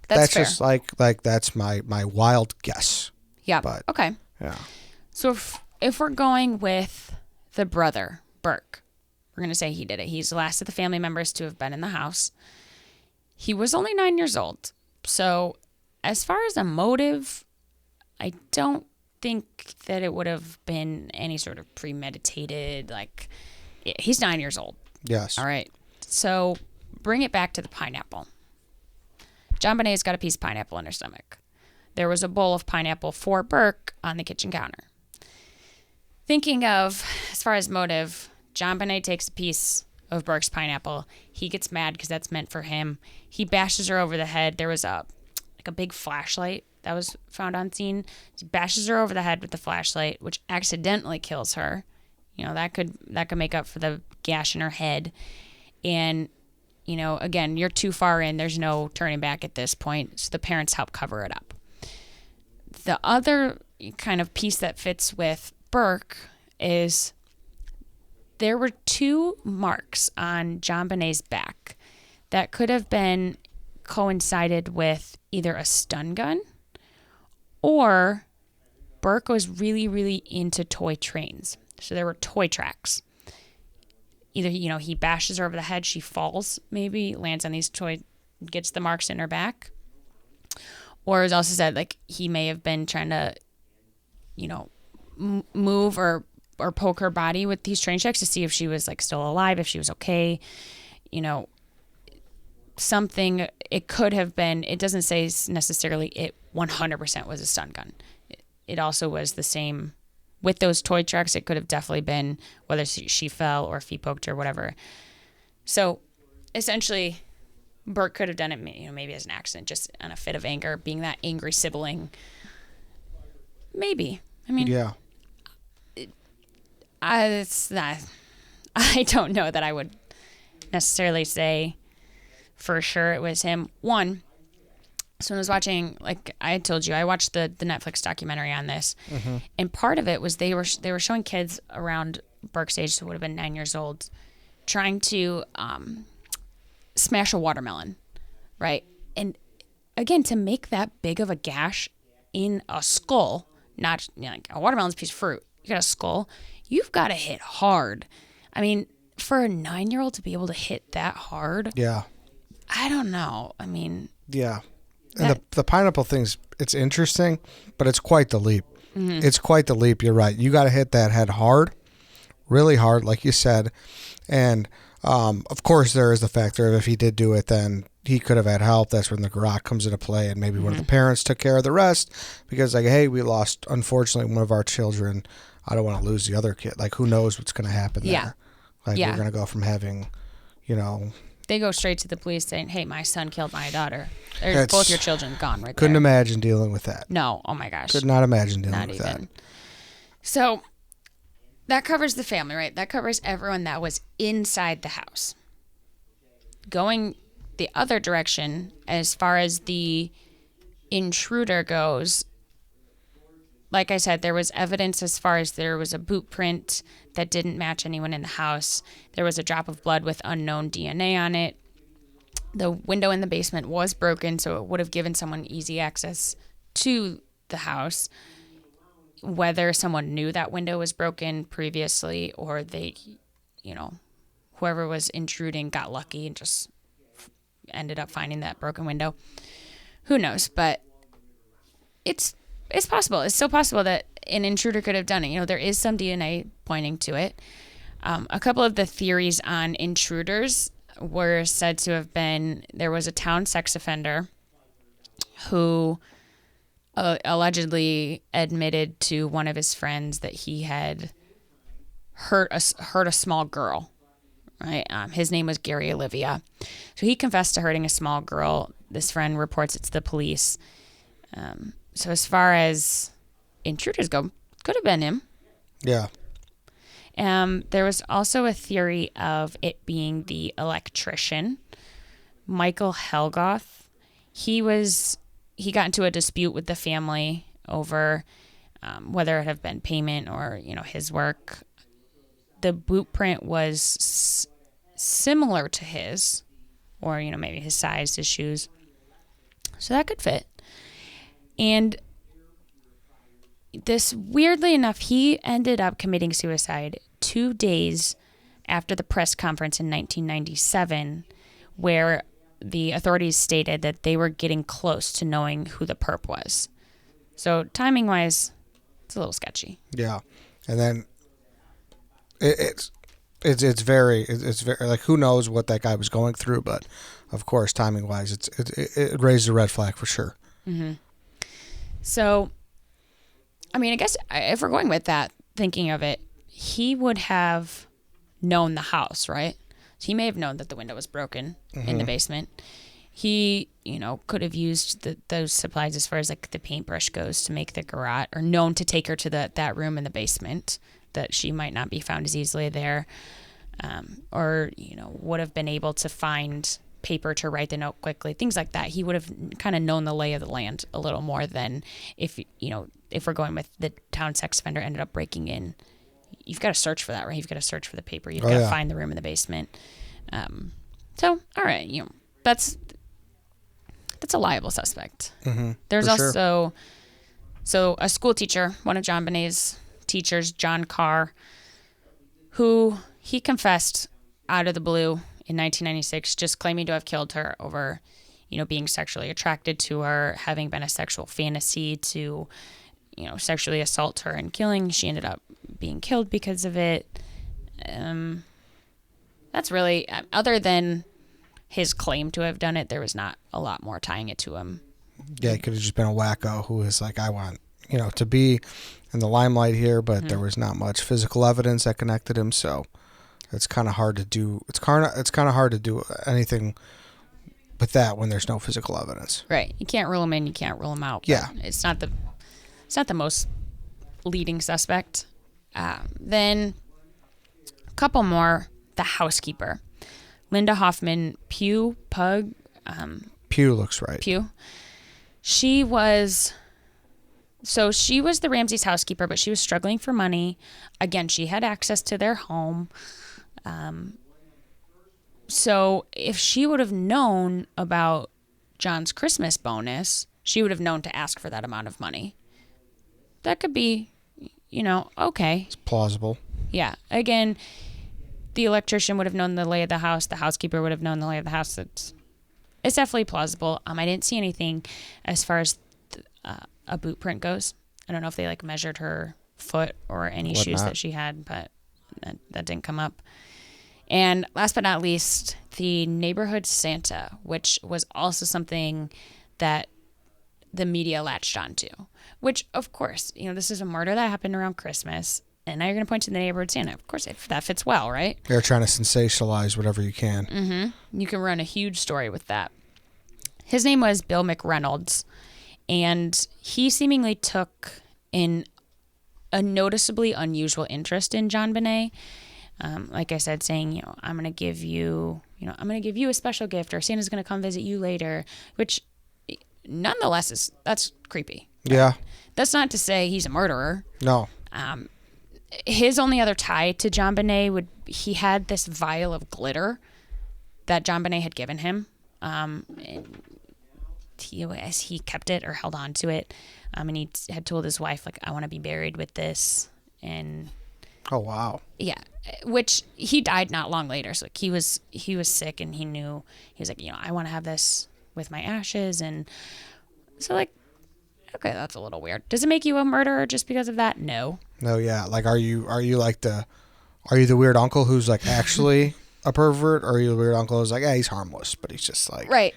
just like that's my wild guess. Yeah. But okay. Yeah. So if we're going with the brother, Burke, we're going to say he did it. He's the last of the family members to have been in the house. He was only 9 years old. So as far as a motive, I don't think that it would have been any sort of premeditated, like, he's 9 years old. Yes. All right. So bring it back to the pineapple. JonBenét's got a piece of pineapple in her stomach. There was a bowl of pineapple for Burke on the kitchen counter. Thinking of, as far as motive, JonBenét takes a piece of Burke's pineapple. He gets mad because that's meant for him. He bashes her over the head. There was a big flashlight that was found on scene. He bashes her over the head with the flashlight, which accidentally kills her. You know, that could make up for the gash in her head. And, you know, again, you're too far in. There's no turning back at this point. So the parents help cover it up. The other kind of piece that fits with Burke is there were 2 marks on JonBenét's back that could have been coincided with either a stun gun or Burke was really, really into toy trains. So there were toy tracks. Either, you know, he bashes her over the head, she falls, maybe lands on these toy, gets the marks in her back. Or as also said, like, he may have been trying to, you know, move or poke her body with these train checks to see if she was, like, still alive, if she was okay. You know, something, it could have been, it doesn't say necessarily it 100% was a stun gun. It also was the same with those toy tracks. It could have definitely been whether she fell or if he poked her, whatever. So essentially, Burke could have done it, you know, maybe as an accident, just on a fit of anger, being that angry sibling. Maybe. I mean, yeah. It's not. I don't know that I would necessarily say for sure it was him. One, so when I was watching, like I had told you, I watched the Netflix documentary on this, and part of it was they were showing kids around Burke's age, who would have been 9 years old, trying to smash a watermelon, right? And again, to make that big of a gash in a skull, not, you know, like a watermelon's a piece of fruit, you got a skull, you've got to hit hard. I mean, for a 9-year-old to be able to hit that hard, yeah, I don't know. I mean, yeah, and the pineapple thing's, it's interesting, but it's quite the leap. It's quite the leap. You're right. You got to hit that head hard, really hard, like you said, and of course, there is the factor of if he did do it, then he could have had help. That's when the garage comes into play, and maybe one of the parents took care of the rest because, like, hey, we lost, unfortunately, one of our children. I don't want to lose the other kid. Like, who knows what's going to happen there? Like, we're going to go from having, you know. They go straight to the police saying, hey, my son killed my daughter. There's both your children gone right couldn't there. Imagine dealing with that. No. Oh, my gosh. Could not imagine dealing with that. So that covers the family, right? That covers everyone that was inside the house. Going the other direction, as far as the intruder goes, like I said, there was evidence as far as there was a boot print that didn't match anyone in the house. There was a drop of blood with unknown DNA on it. The window in the basement was broken, so it would have given someone easy access to the house. Whether someone knew that window was broken previously or they, you know, whoever was intruding got lucky and just ended up finding that broken window. Who knows? But it's possible. It's still possible that an intruder could have done it. You know, there is some DNA pointing to it. A couple of the theories on intruders were said to have been, there was a town sex offender who allegedly admitted to one of his friends that he had hurt a small girl, right? His name was Gary Olivia. So he confessed to hurting a small girl. This friend reports it to the police. So as far as intruders go, could have been him. Yeah. There was also a theory of it being the electrician, Michael Helgoth. He got into a dispute with the family over whether it had been payment or, his work. The boot print was similar to his, or, maybe his size, his shoes. So that could fit. And this, weirdly enough, he ended up committing suicide 2 days after the press conference in 1997, where the authorities stated that they were getting close to knowing who the perp was. So timing-wise, it's a little sketchy. Yeah, and then it's very like, who knows what that guy was going through, but of course, timing-wise, it raised a red flag for sure. Mm-hmm. So, I mean, I guess if we're going with that, thinking of it, he would have known the house, right? So he may have known that the window was broken in the basement. He, could have used those supplies as far as like the paintbrush goes to make the garage, or known to take her to that room in the basement that she might not be found as easily there. Or, would have been able to find paper to write the note quickly, things like that. He would have kind of known the lay of the land a little more than if we're going with the town sex offender ended up breaking in. You've got to search for that, right? You've got to search for the paper. You've got to find the room in the basement. So, all right, that's a liable suspect. Mm-hmm, There's also, so a school teacher, one of JonBenét's teachers, John Carr, who he confessed out of the blue in 1996, just claiming to have killed her over, being sexually attracted to her, having been a sexual fantasy to, sexually assault her and killing. She ended up being killed because of it. That's really, other than his claim to have done it, there was not a lot more tying it to him. Yeah, he could have just been a wacko who was like, I want, to be in the limelight here, but there was not much physical evidence that connected him, so it's kind of hard to do. It's kind of hard to do anything with that when there's no physical evidence. Right. You can't rule him in, you can't rule him out. Yeah. It's not the most leading suspect. Then a couple more. The housekeeper, Linda Hoffman Pugh. Pugh looks right. Pugh. She was the Ramseys' housekeeper, but she was struggling for money. Again, she had access to their home. So if she would have known about John's Christmas bonus, she would have known to ask for that amount of money. That could be, okay. It's plausible. Yeah. Again, the electrician would have known the lay of the house. The housekeeper would have known the lay of the house. It's definitely plausible. I didn't see anything as far as a boot print goes. I don't know if they measured her foot or any shoes that she had, but that didn't come up. And last but not least, the neighborhood Santa, which was also something that the media latched onto. Which, of course, this is a murder that happened around Christmas. And now you're going to point to the neighborhood Santa. Of course, that fits well, right? They're trying to sensationalize whatever you can. Mm-hmm. You can run a huge story with that. His name was Bill McReynolds, and he seemingly took a noticeably unusual interest in JonBenét. Like I said, saying, I'm going to give you a special gift, or Santa's going to come visit you later, which nonetheless that's creepy. Right? Yeah. That's not to say he's a murderer. No. His only other tie to JonBenét he had this vial of glitter that JonBenét had given him. He kept it or held on to it. And he had told his wife, I want to be buried with this. And oh, wow. Yeah. Which he died not long later. So he was sick, and he knew, he was like, I want to have this with my ashes. And so okay, that's a little weird. Does it make you a murderer just because of that? No. No, yeah. Are you the weird uncle who's actually a pervert, or are you the weird uncle who's he's harmless, but he's just right.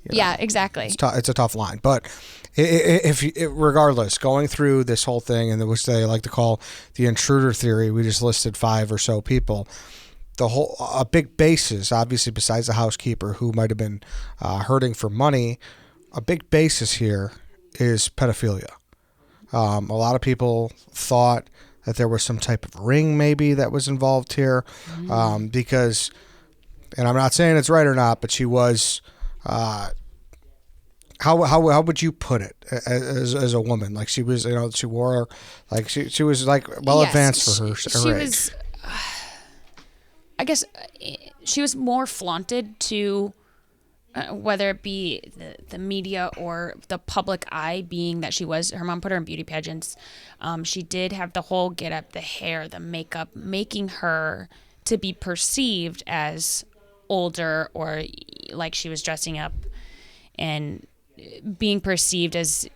Yeah, exactly. It's a tough line, but if regardless, going through this whole thing, and which they like to call the intruder theory, we just listed 5 or so people. a big basis, obviously, besides the housekeeper who might have been hurting for money, a big basis here is pedophilia. A lot of people thought that there was some type of ring maybe that was involved here, because, and I'm not saying it's right or not, but she was, how would you put it as a woman? Like she was, she wore, like she was like well advanced for her age. Was, I guess she was more flaunted to, whether it be the media or the public eye, being that her mom put her in beauty pageants. She did have the whole get up, the hair, the makeup, making her to be perceived as older, or like she was dressing up and being perceived as,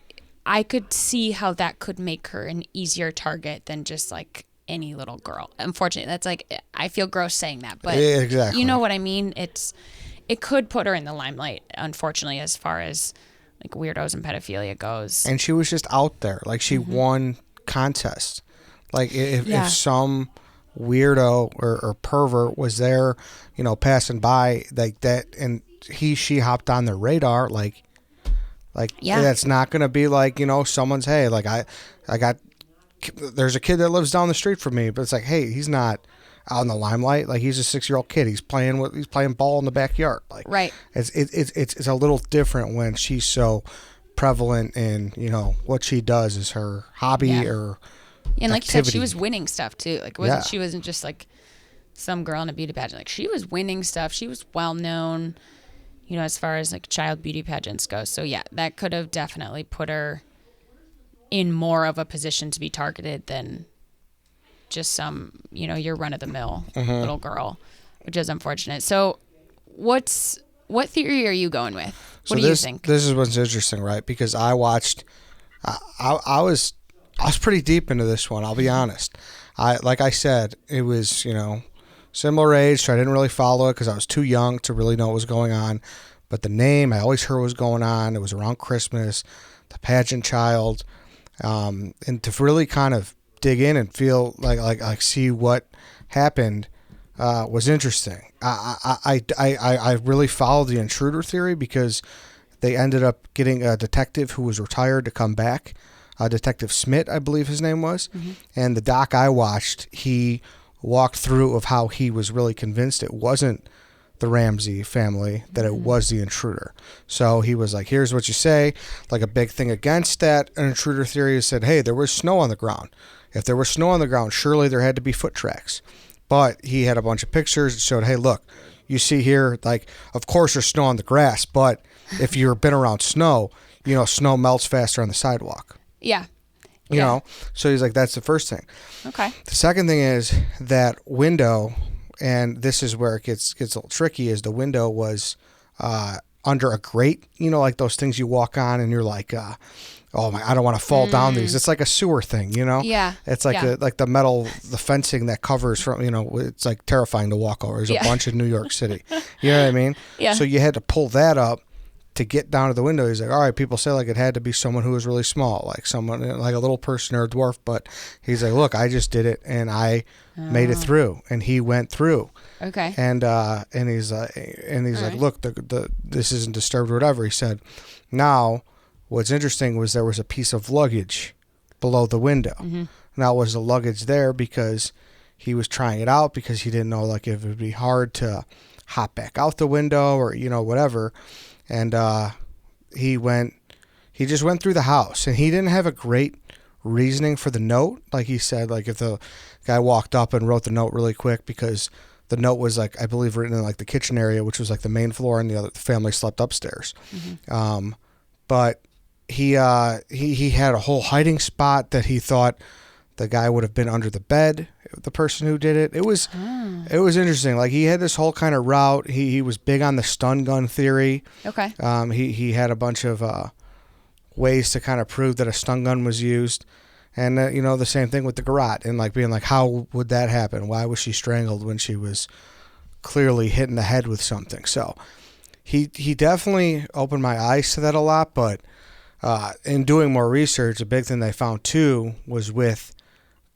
I could see how that could make her an easier target than just like any little girl. Unfortunately, that's like, I feel gross saying that, but yeah, exactly. You know what I mean? It could put her in the limelight, unfortunately, as far as like weirdos and pedophilia goes. And she was just out there. Like she won contests. Like if some weirdo or pervert was there, passing by like that, and she hopped on their radar, like that's not going to be like, someone's, hey, like there's a kid that lives down the street from me, but it's like, hey, he's not out in the limelight. Like he's a 6-year-old kid. He's playing ball in the backyard. Like right. It's a little different when she's so prevalent in, what she does is her hobby or and like activity. you said, she was winning stuff too. Like she wasn't just like some girl in a beauty pageant. Like she was winning stuff. She was well known, as far as like child beauty pageants go. So yeah, that could have definitely put her in more of a position to be targeted than just some, your run-of-the-mill little girl, which is unfortunate. So what theory are you going with? What do you think? This is what's interesting, right? Because I watched, I was pretty deep into this one, I'll be honest. Like I said, it was, similar age, so I didn't really follow it because I was too young to really know what was going on. But the name, I always heard what was going on. It was around Christmas, the pageant child, and to really kind of dig in and feel like see what happened was interesting. I really followed the intruder theory because they ended up getting a detective who was retired to come back, Detective SMIT, I believe his name was, and the doc I watched, he walked through of how he was really convinced it wasn't the Ramsey family, that it was the intruder. So he was like, here's what you say. Like a big thing against that, an intruder theory said, hey, there was snow on the ground. If there was snow on the ground, surely there had to be foot tracks. But he had a bunch of pictures that showed, hey, look, you see here, like, of course there's snow on the grass, but if you've been around snow, snow melts faster on the sidewalk. Yeah. You know? So he's like, that's the first thing. Okay. The second thing is that window, and this is where it gets a little tricky, is the window was under a grate, like those things you walk on and you're like, oh my, I don't want to fall down these. It's like a sewer thing, Yeah. It's like the metal, the fencing that covers from, it's like terrifying to walk over. There's a bunch in New York City. You know what I mean? Yeah. So you had to pull that up to get down to the window. He's like, all right, people say like it had to be someone who was really small, like someone like a little person or a dwarf. But he's like, look, I just did it and I made it through, and he went through. Okay. And he's like, look, this isn't disturbed or whatever. He said, now what's interesting was there was a piece of luggage below the window. Now, was the luggage there because he was trying it out because he didn't know like if it would be hard to hop back out the window or whatever. And he just went through the house, and he didn't have a great reasoning for the note. Like he said, like if the guy walked up and wrote the note really quick, because the note was like, I believe, written in like the kitchen area, which was like the main floor, and the family slept upstairs. But he had a whole hiding spot that he thought the guy would have been under the bed, the person who did it. It was interesting. Like he had this whole kind of route. He was big on the stun gun theory. Okay. He had a bunch of ways to kind of prove that a stun gun was used. And, the same thing with the garrote, and like being like, how would that happen? Why was she strangled when she was clearly hit in the head with something? So he definitely opened my eyes to that a lot. But in doing more research, a big thing they found too was with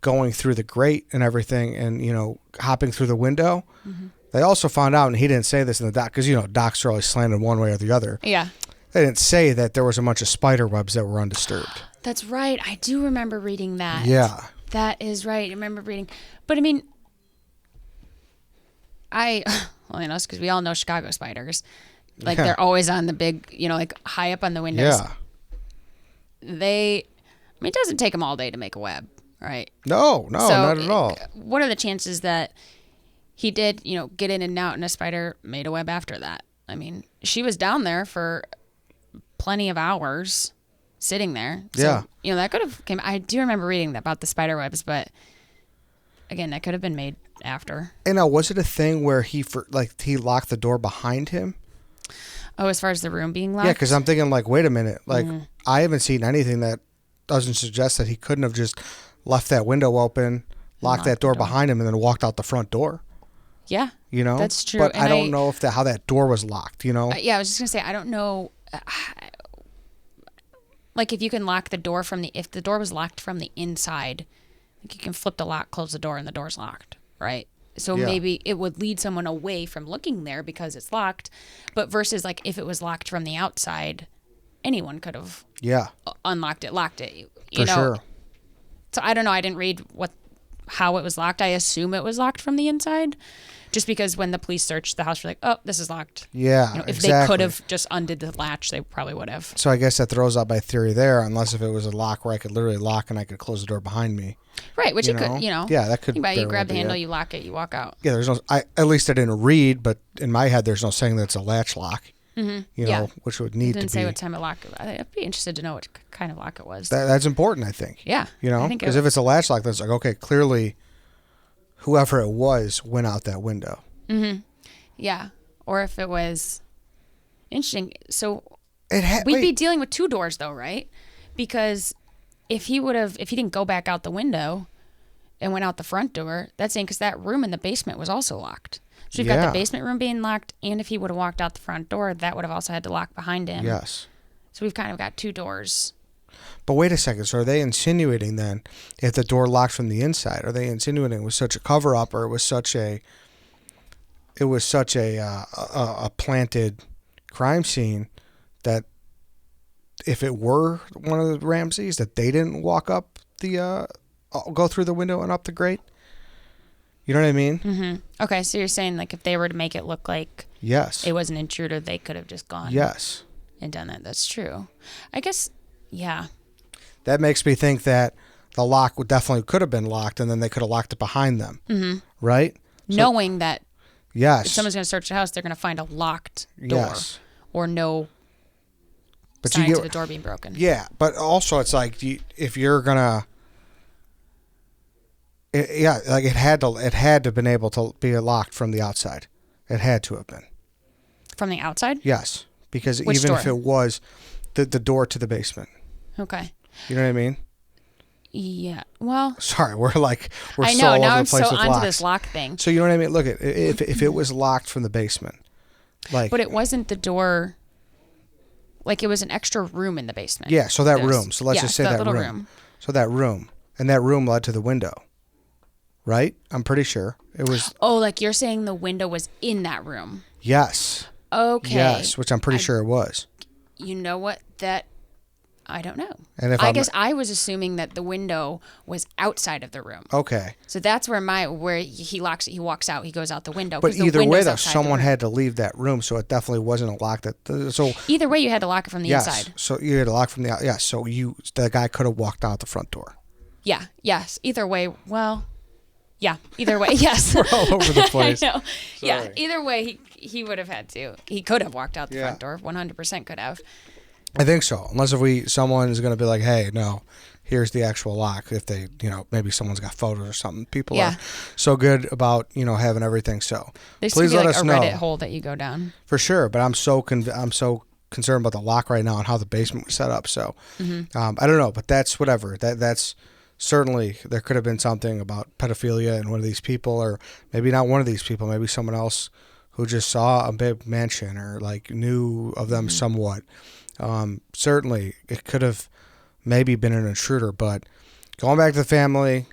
going through the grate and everything and, hopping through the window. They also found out, and he didn't say this in the doc, because, docs are always slanted one way or the other. Yeah. They didn't say that there was a bunch of spider webs that were undisturbed. That's right. I do remember reading that. Yeah. That is right. I remember reading. But, I mean, it's because we all know Chicago spiders. Like, they're always on the big, like, high up on the windows. Yeah. It doesn't take them all day to make a web, right? No, not at all. What are the chances that he did, get in and out and a spider made a web after that? I mean, she was down there for plenty of hours sitting there. So, that could have came. I do remember reading about the spider webs, but again, that could have been made after. And now, was it a thing where he locked the door behind him? Oh, as far as the room being locked? Yeah, because I'm thinking, wait a minute. I haven't seen anything that doesn't suggest that he couldn't have just left that window open, locked that door behind him, and then walked out the front door. Yeah. That's true. But I don't know how that door was locked, yeah, I was just going to say, I don't know. If you can lock the door if the door was locked from the inside, you can flip the lock, close the door, and the door's locked, right? So maybe it would lead someone away from looking there because it's locked. But versus if it was locked from the outside, anyone could have unlocked it, locked it. For sure. So I don't know. I didn't read how it was locked. I assume it was locked from the inside. Just because when the police searched the house, we're like, oh, this is locked. Yeah, if they could have just undid the latch, they probably would have. So I guess that throws out my theory there, unless if it was a lock where I could literally lock and I could close the door behind me. Right, which you could, Yeah, that could. You grab the handle, you lock it, you walk out. Yeah, there's no. At least I didn't read, but in my head, there's no saying that it's a latch lock. Which would need to be. Didn't say what time of lock. I'd be interested to know what kind of lock it was. That's important, I think. Yeah. Because if it's a latch lock, that's okay, clearly, whoever it was went out that window. Mm-hmm. Yeah. Or if it was interesting. So we'd be dealing with two doors though, right? Because if he didn't go back out the window and went out the front door, that's saying because that room in the basement was also locked. So you've got the basement room being locked, and if he would have walked out the front door, that would have also had to lock behind him. Yes. So we've kind of got two doors. But wait a second. So are they insinuating then, if the door locked from the inside, are they insinuating it was such a cover up, or it was such a planted crime scene that if it were one of the Ramseys, that they didn't walk up go through the window and up the grate? You know what I mean? Mm-hmm. Okay, so you're saying if they were to make it look like it was an intruder, they could have just gone and done that. That's true. I guess, yeah. That makes me think that the lock definitely could have been locked, and then they could have locked it behind them, right? So, knowing that if someone's going to search the house, they're going to find a locked door or no signs of the door being broken. Yeah, but also it's if you're going to... it had to have been able to be locked from the outside. It had to have been. From the outside? Yes, because Which even door? if it was the door to the basement. Okay. You know what I mean? Yeah. Well. Sorry, we're I know. So all Now over I'm the place so with onto locks. this lock thing. So you know what I mean? Look, if it was locked from the basement, but it wasn't the door. It was an extra room in the basement. Yeah. So that room. So let's just say that room. So that room, and that room led to the window. Right? I'm pretty sure it was. Oh, you're saying the window was in that room? Yes. Okay. Yes, which I'm pretty sure it was. You know what? I don't know. And I guess I was assuming that the window was outside of the room. Okay. So that's where he locks it. He walks out. He goes out the window. But either way, though, someone had to leave that room, so it definitely wasn't a lock. So either way, you had to lock it from the inside. So you had to lock from the outside. Yeah. So the guy could have walked out the front door. Yeah. Yes. Either way. Well. Yeah. Either way. Yes. We're all over the place. I know. Sorry. Yeah. Either way, he would have had to. He could have walked out the front door. 100% could have. I think so. Unless if someone's going to be like, hey, no, here's the actual lock. If they, maybe someone's got photos or something. People are so good about, having everything. So there's please let us know. Reddit hole that you go down. For sure. But I'm so concerned about the lock right now and how the basement was set up. So I don't know, but that's whatever. That's certainly there could have been something about pedophilia in one of these people, or maybe not one of these people, maybe someone else who just saw a big mansion or knew of them somewhat. Certainly, it could have maybe been an intruder, but going back to the family,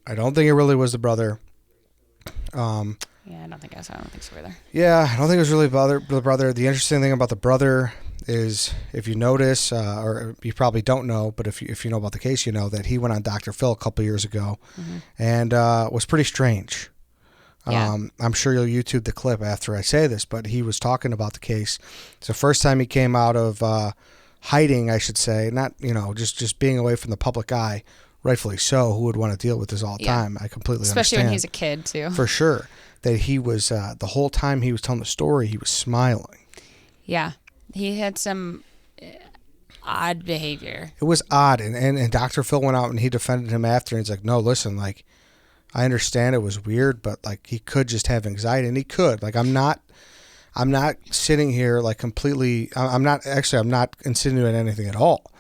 I don't think it really was the brother. Yeah, I don't think so either. Yeah, I don't think it was really the brother. The interesting thing about the brother is, if you notice, or you probably don't know, but if you know about the case, you know that he went on Dr. Phil a couple years ago, and was pretty strange. Yeah. I'm sure you'll YouTube the clip after I say this, but he was talking about the case. It's the first time he came out of hiding, I should say, not just being away from the public eye. Rightfully so. Who would want to deal with this all the time? I completely Especially understand. when he's a kid too. For sure. That he was, the whole time he was telling the story, he was smiling. Yeah. He had some odd behavior. It was odd. And Dr. Phil went out and he defended him after. And he's like, no, listen, like, I understand it was weird, but like, he could just have anxiety. And he could. Like, I'm not sitting here like completely, I'm not insinuating anything at all.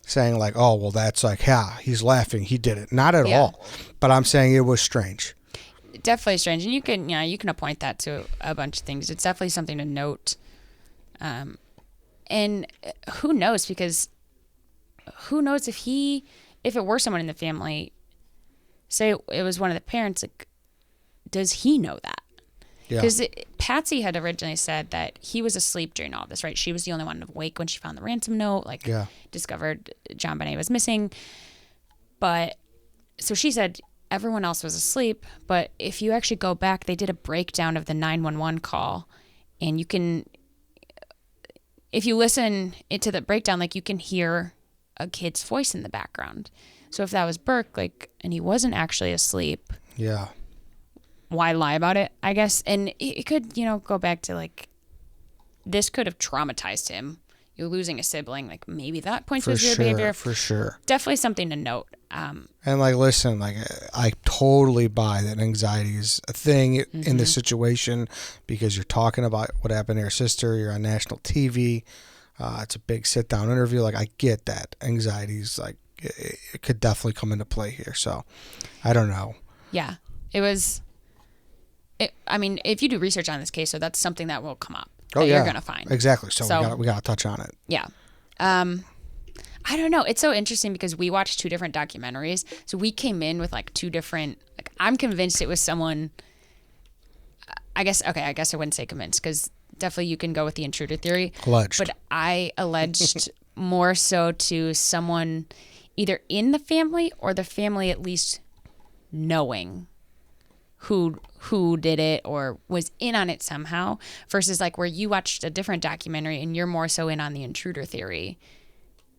Saying like, oh, well, that's like, yeah, he's laughing. He did it. Not at all. But I'm saying it was strange. Definitely strange. And you can appoint that to a bunch of things. It's definitely something to note. And who knows, because who knows if it were someone in the family, say it was one of the parents, like, does he know that? Because Patsy had originally said that he was asleep during all this, right? She was the only one awake when she found the ransom note, discovered JonBenét was missing. But so she said everyone else was asleep. But if you actually go back, they did a breakdown of the 911 call. And you can, if you listen to the breakdown, like, you can hear a kid's voice in the background. So if that was Burke, like, and he wasn't actually asleep. Yeah. Why lie about it, I guess? And it could, go back to, like, this could have traumatized him. You're losing a sibling. Like, maybe that points to his weird behavior. For sure. Definitely something to note. And, like, listen, like, I totally buy that anxiety is a thing in this situation, because you're talking about what happened to your sister. You're on national TV. It's a big sit-down interview. Like, I get that. Anxiety is, like, it could definitely come into play here. So, I don't know. Yeah. It was... I mean, if you do research on this case, so that's something that will come up. You're going to find. Exactly. So we got to touch on it. Yeah. I don't know. It's so interesting because we watched two different documentaries. So we came in with like two different, like, I'm convinced it was someone, I guess I wouldn't say convinced, because definitely you can go with the intruder theory. Alleged. But I alleged more so to someone either in the family or the family at least knowing who did it or was in on it somehow, versus like where you watched a different documentary and you're more so in on the intruder theory,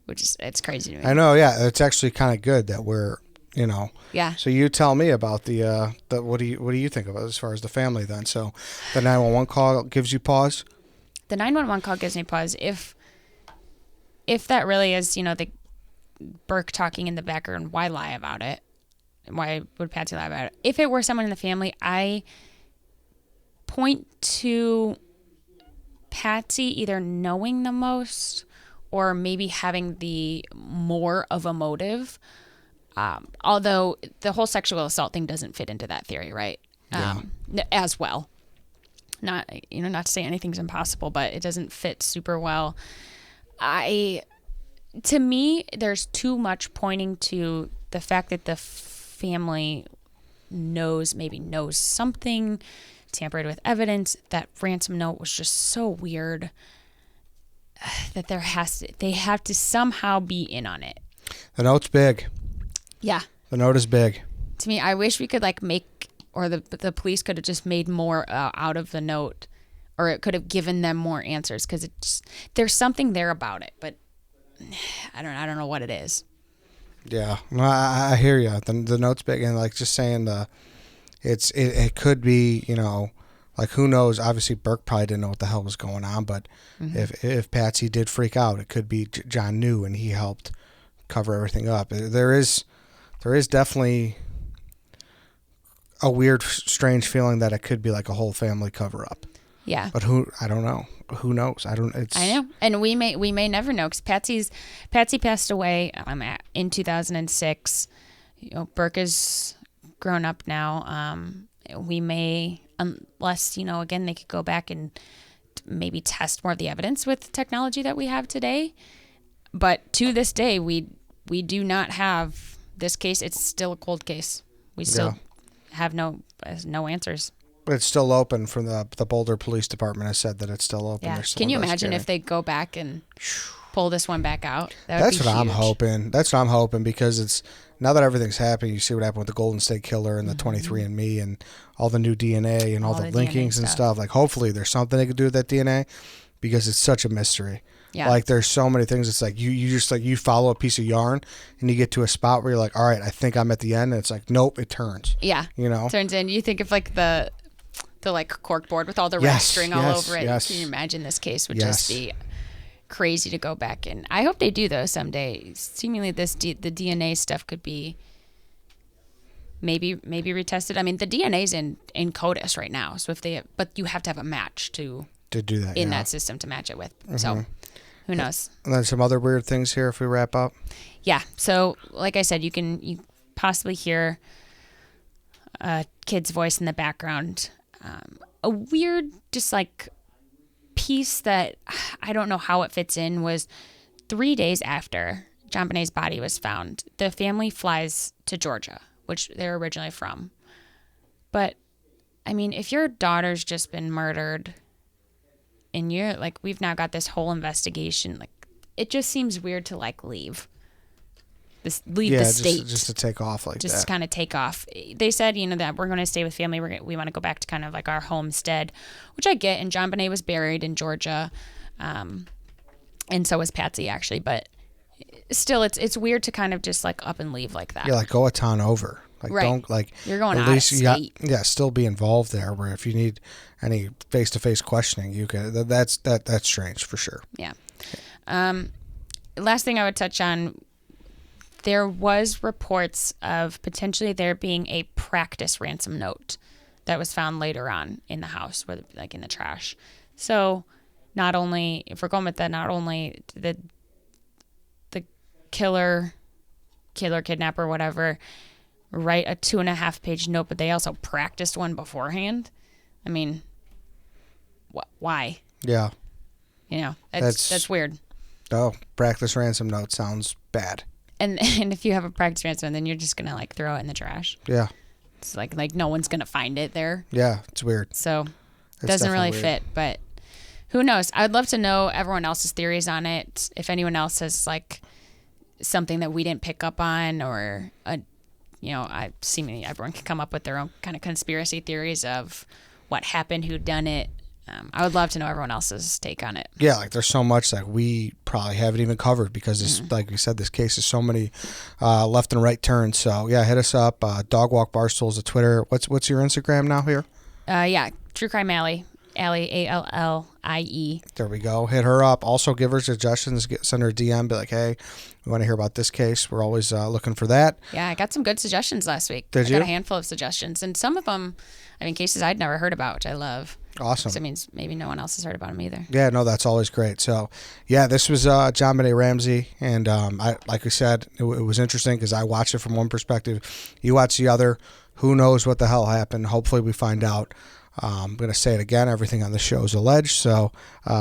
which is, it's crazy to me. I know. Yeah. It's actually kind of good that we're, Yeah. So you tell me about the what do you think about it as far as the family then? So the 911 call gives you pause? The 911 call gives me pause. If that really is, the Burke talking in the background, why lie about it? Why would Patsy lie about it? If it were someone in the family, I point to Patsy either knowing the most or maybe having the more of a motive. Although the whole sexual assault thing doesn't fit into that theory, right? Yeah. As well. Not to say anything's impossible, but it doesn't fit super well. To me, there's too much pointing to the fact that the family knows something, tampered with evidence. That ransom note was just so weird that they have to somehow be in on it. The note's big. Yeah. The note is big. To me, I wish we could or the police could have just made more out of the note, or it could have given them more answers, because there's something there about it, but I don't know what it is. Yeah, I hear you. The note's big, and like just saying it could be, like, who knows? Obviously, Burke probably didn't know what the hell was going on, but if Patsy did freak out, it could be John knew and he helped cover everything up. There is definitely a weird, strange feeling that it could be like a whole family cover up. Yeah, but I don't know. Who knows? I know, and we may never know, because Patsy passed away in 2006. Burke is grown up now. We may, unless again, they could go back and maybe test more of the evidence with technology that we have today. But to this day, we do not have this case. It's still a cold case. We still have no answers. But it's still open. From the Boulder Police Department has said that it's still open. Yeah. Can you imagine if they go back and pull this one back out? That's what I'm hoping. That's what I'm hoping, because it's now that everything's happening. You see what happened with the Golden State Killer and the 23andMe and all the new DNA and all the linkings and stuff. Like, hopefully there's something they could do with that DNA, because it's such a mystery. Yeah. Like, there's so many things. It's like you just like you follow a piece of yarn and you get to a spot where you're like, all right, I think I'm at the end, and it's like, nope, it turns. Yeah. Turns in. You think of like the like cork board with all the red string all over it. Can you imagine this case would just be crazy to go back in? I hope they do, though, someday. Seemingly the DNA stuff could be maybe retested. I mean, the DNA's in CODIS right now, so but you have to have a match to do that in that system to match it with. So who knows? And then some other weird things here if we wrap up. Yeah. So like I said, you possibly hear a kid's voice in the background. A weird, just like piece that I don't know how it fits in was 3 days after JonBenét's body was found, the family flies to Georgia, which they're originally from. But I mean, if your daughter's just been murdered and you're like, we've now got this whole investigation, like, it just seems weird to like leave the state. Just to take off like that. Just kind of take off. They said, that we're going to stay with family. We want to go back to kind of like our homestead, which I get. And JonBenet was buried in Georgia. And so was Patsy, actually. But still, it's weird to kind of just like up and leave like that. Yeah, like go a town over. Like, don't, like, you're going out of state. Still be involved there, where if you need any face-to-face questioning, you can. That's strange for sure. Yeah. Last thing I would touch on, there was reports of potentially there being a practice ransom note that was found later on in the house, like in the trash. So not only, if we're going with that, not only the kidnapper, whatever, write a 2.5-page note, but they also practiced one beforehand. I mean, why? Yeah. That's weird. Oh, practice ransom note sounds bad. And if you have a practice ransom, then you're just gonna like throw it in the trash. Yeah. It's like no one's gonna find it there. Yeah, it's weird. So it doesn't really fit, but who knows? I'd love to know everyone else's theories on it. If anyone else has like something that we didn't pick up on, or seemingly everyone can come up with their own kind of conspiracy theories of what happened, who done it. I would love to know everyone else's take on it. Yeah, like there's so much that we probably haven't even covered, because this, like we said, this case is so many left and right turns. So yeah, hit us up. Dog Walk Barstool's a Twitter. What's your Instagram now here? True Crime Alley. Allie, ALLIE. There we go. Hit her up. Also, give her suggestions. Send her a DM. Be like, hey, we want to hear about this case. We're always looking for that. Yeah, I got some good suggestions last week. Did you? I got a handful of suggestions, and some of them, cases I'd never heard about, which I love. Awesome. So it means maybe no one else has heard about them either. Yeah, no, that's always great. So, yeah, this was JonBenét Ramsey, and like we said, it was interesting because I watched it from one perspective. You watch the other. Who knows what the hell happened? Hopefully we find out. I'm going to say it again. Everything on the show is alleged. So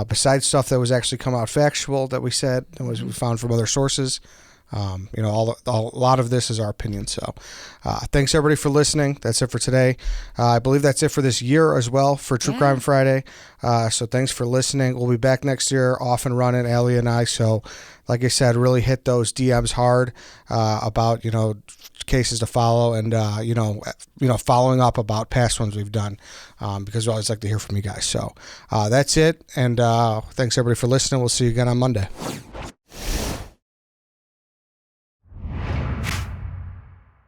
besides stuff that was actually come out factual that we said, that was we found from other sources, a lot of this is our opinion. So thanks everybody for listening. That's it for today. I believe that's it for this year as well for True Crime Friday. So thanks for listening. We'll be back next year off and running, Allie and I. So like I said, really hit those DMs hard about, cases to follow, and following up about past ones we've done, because we always like to hear from you guys. So that's it, and thanks everybody for listening. We'll see you again on Monday.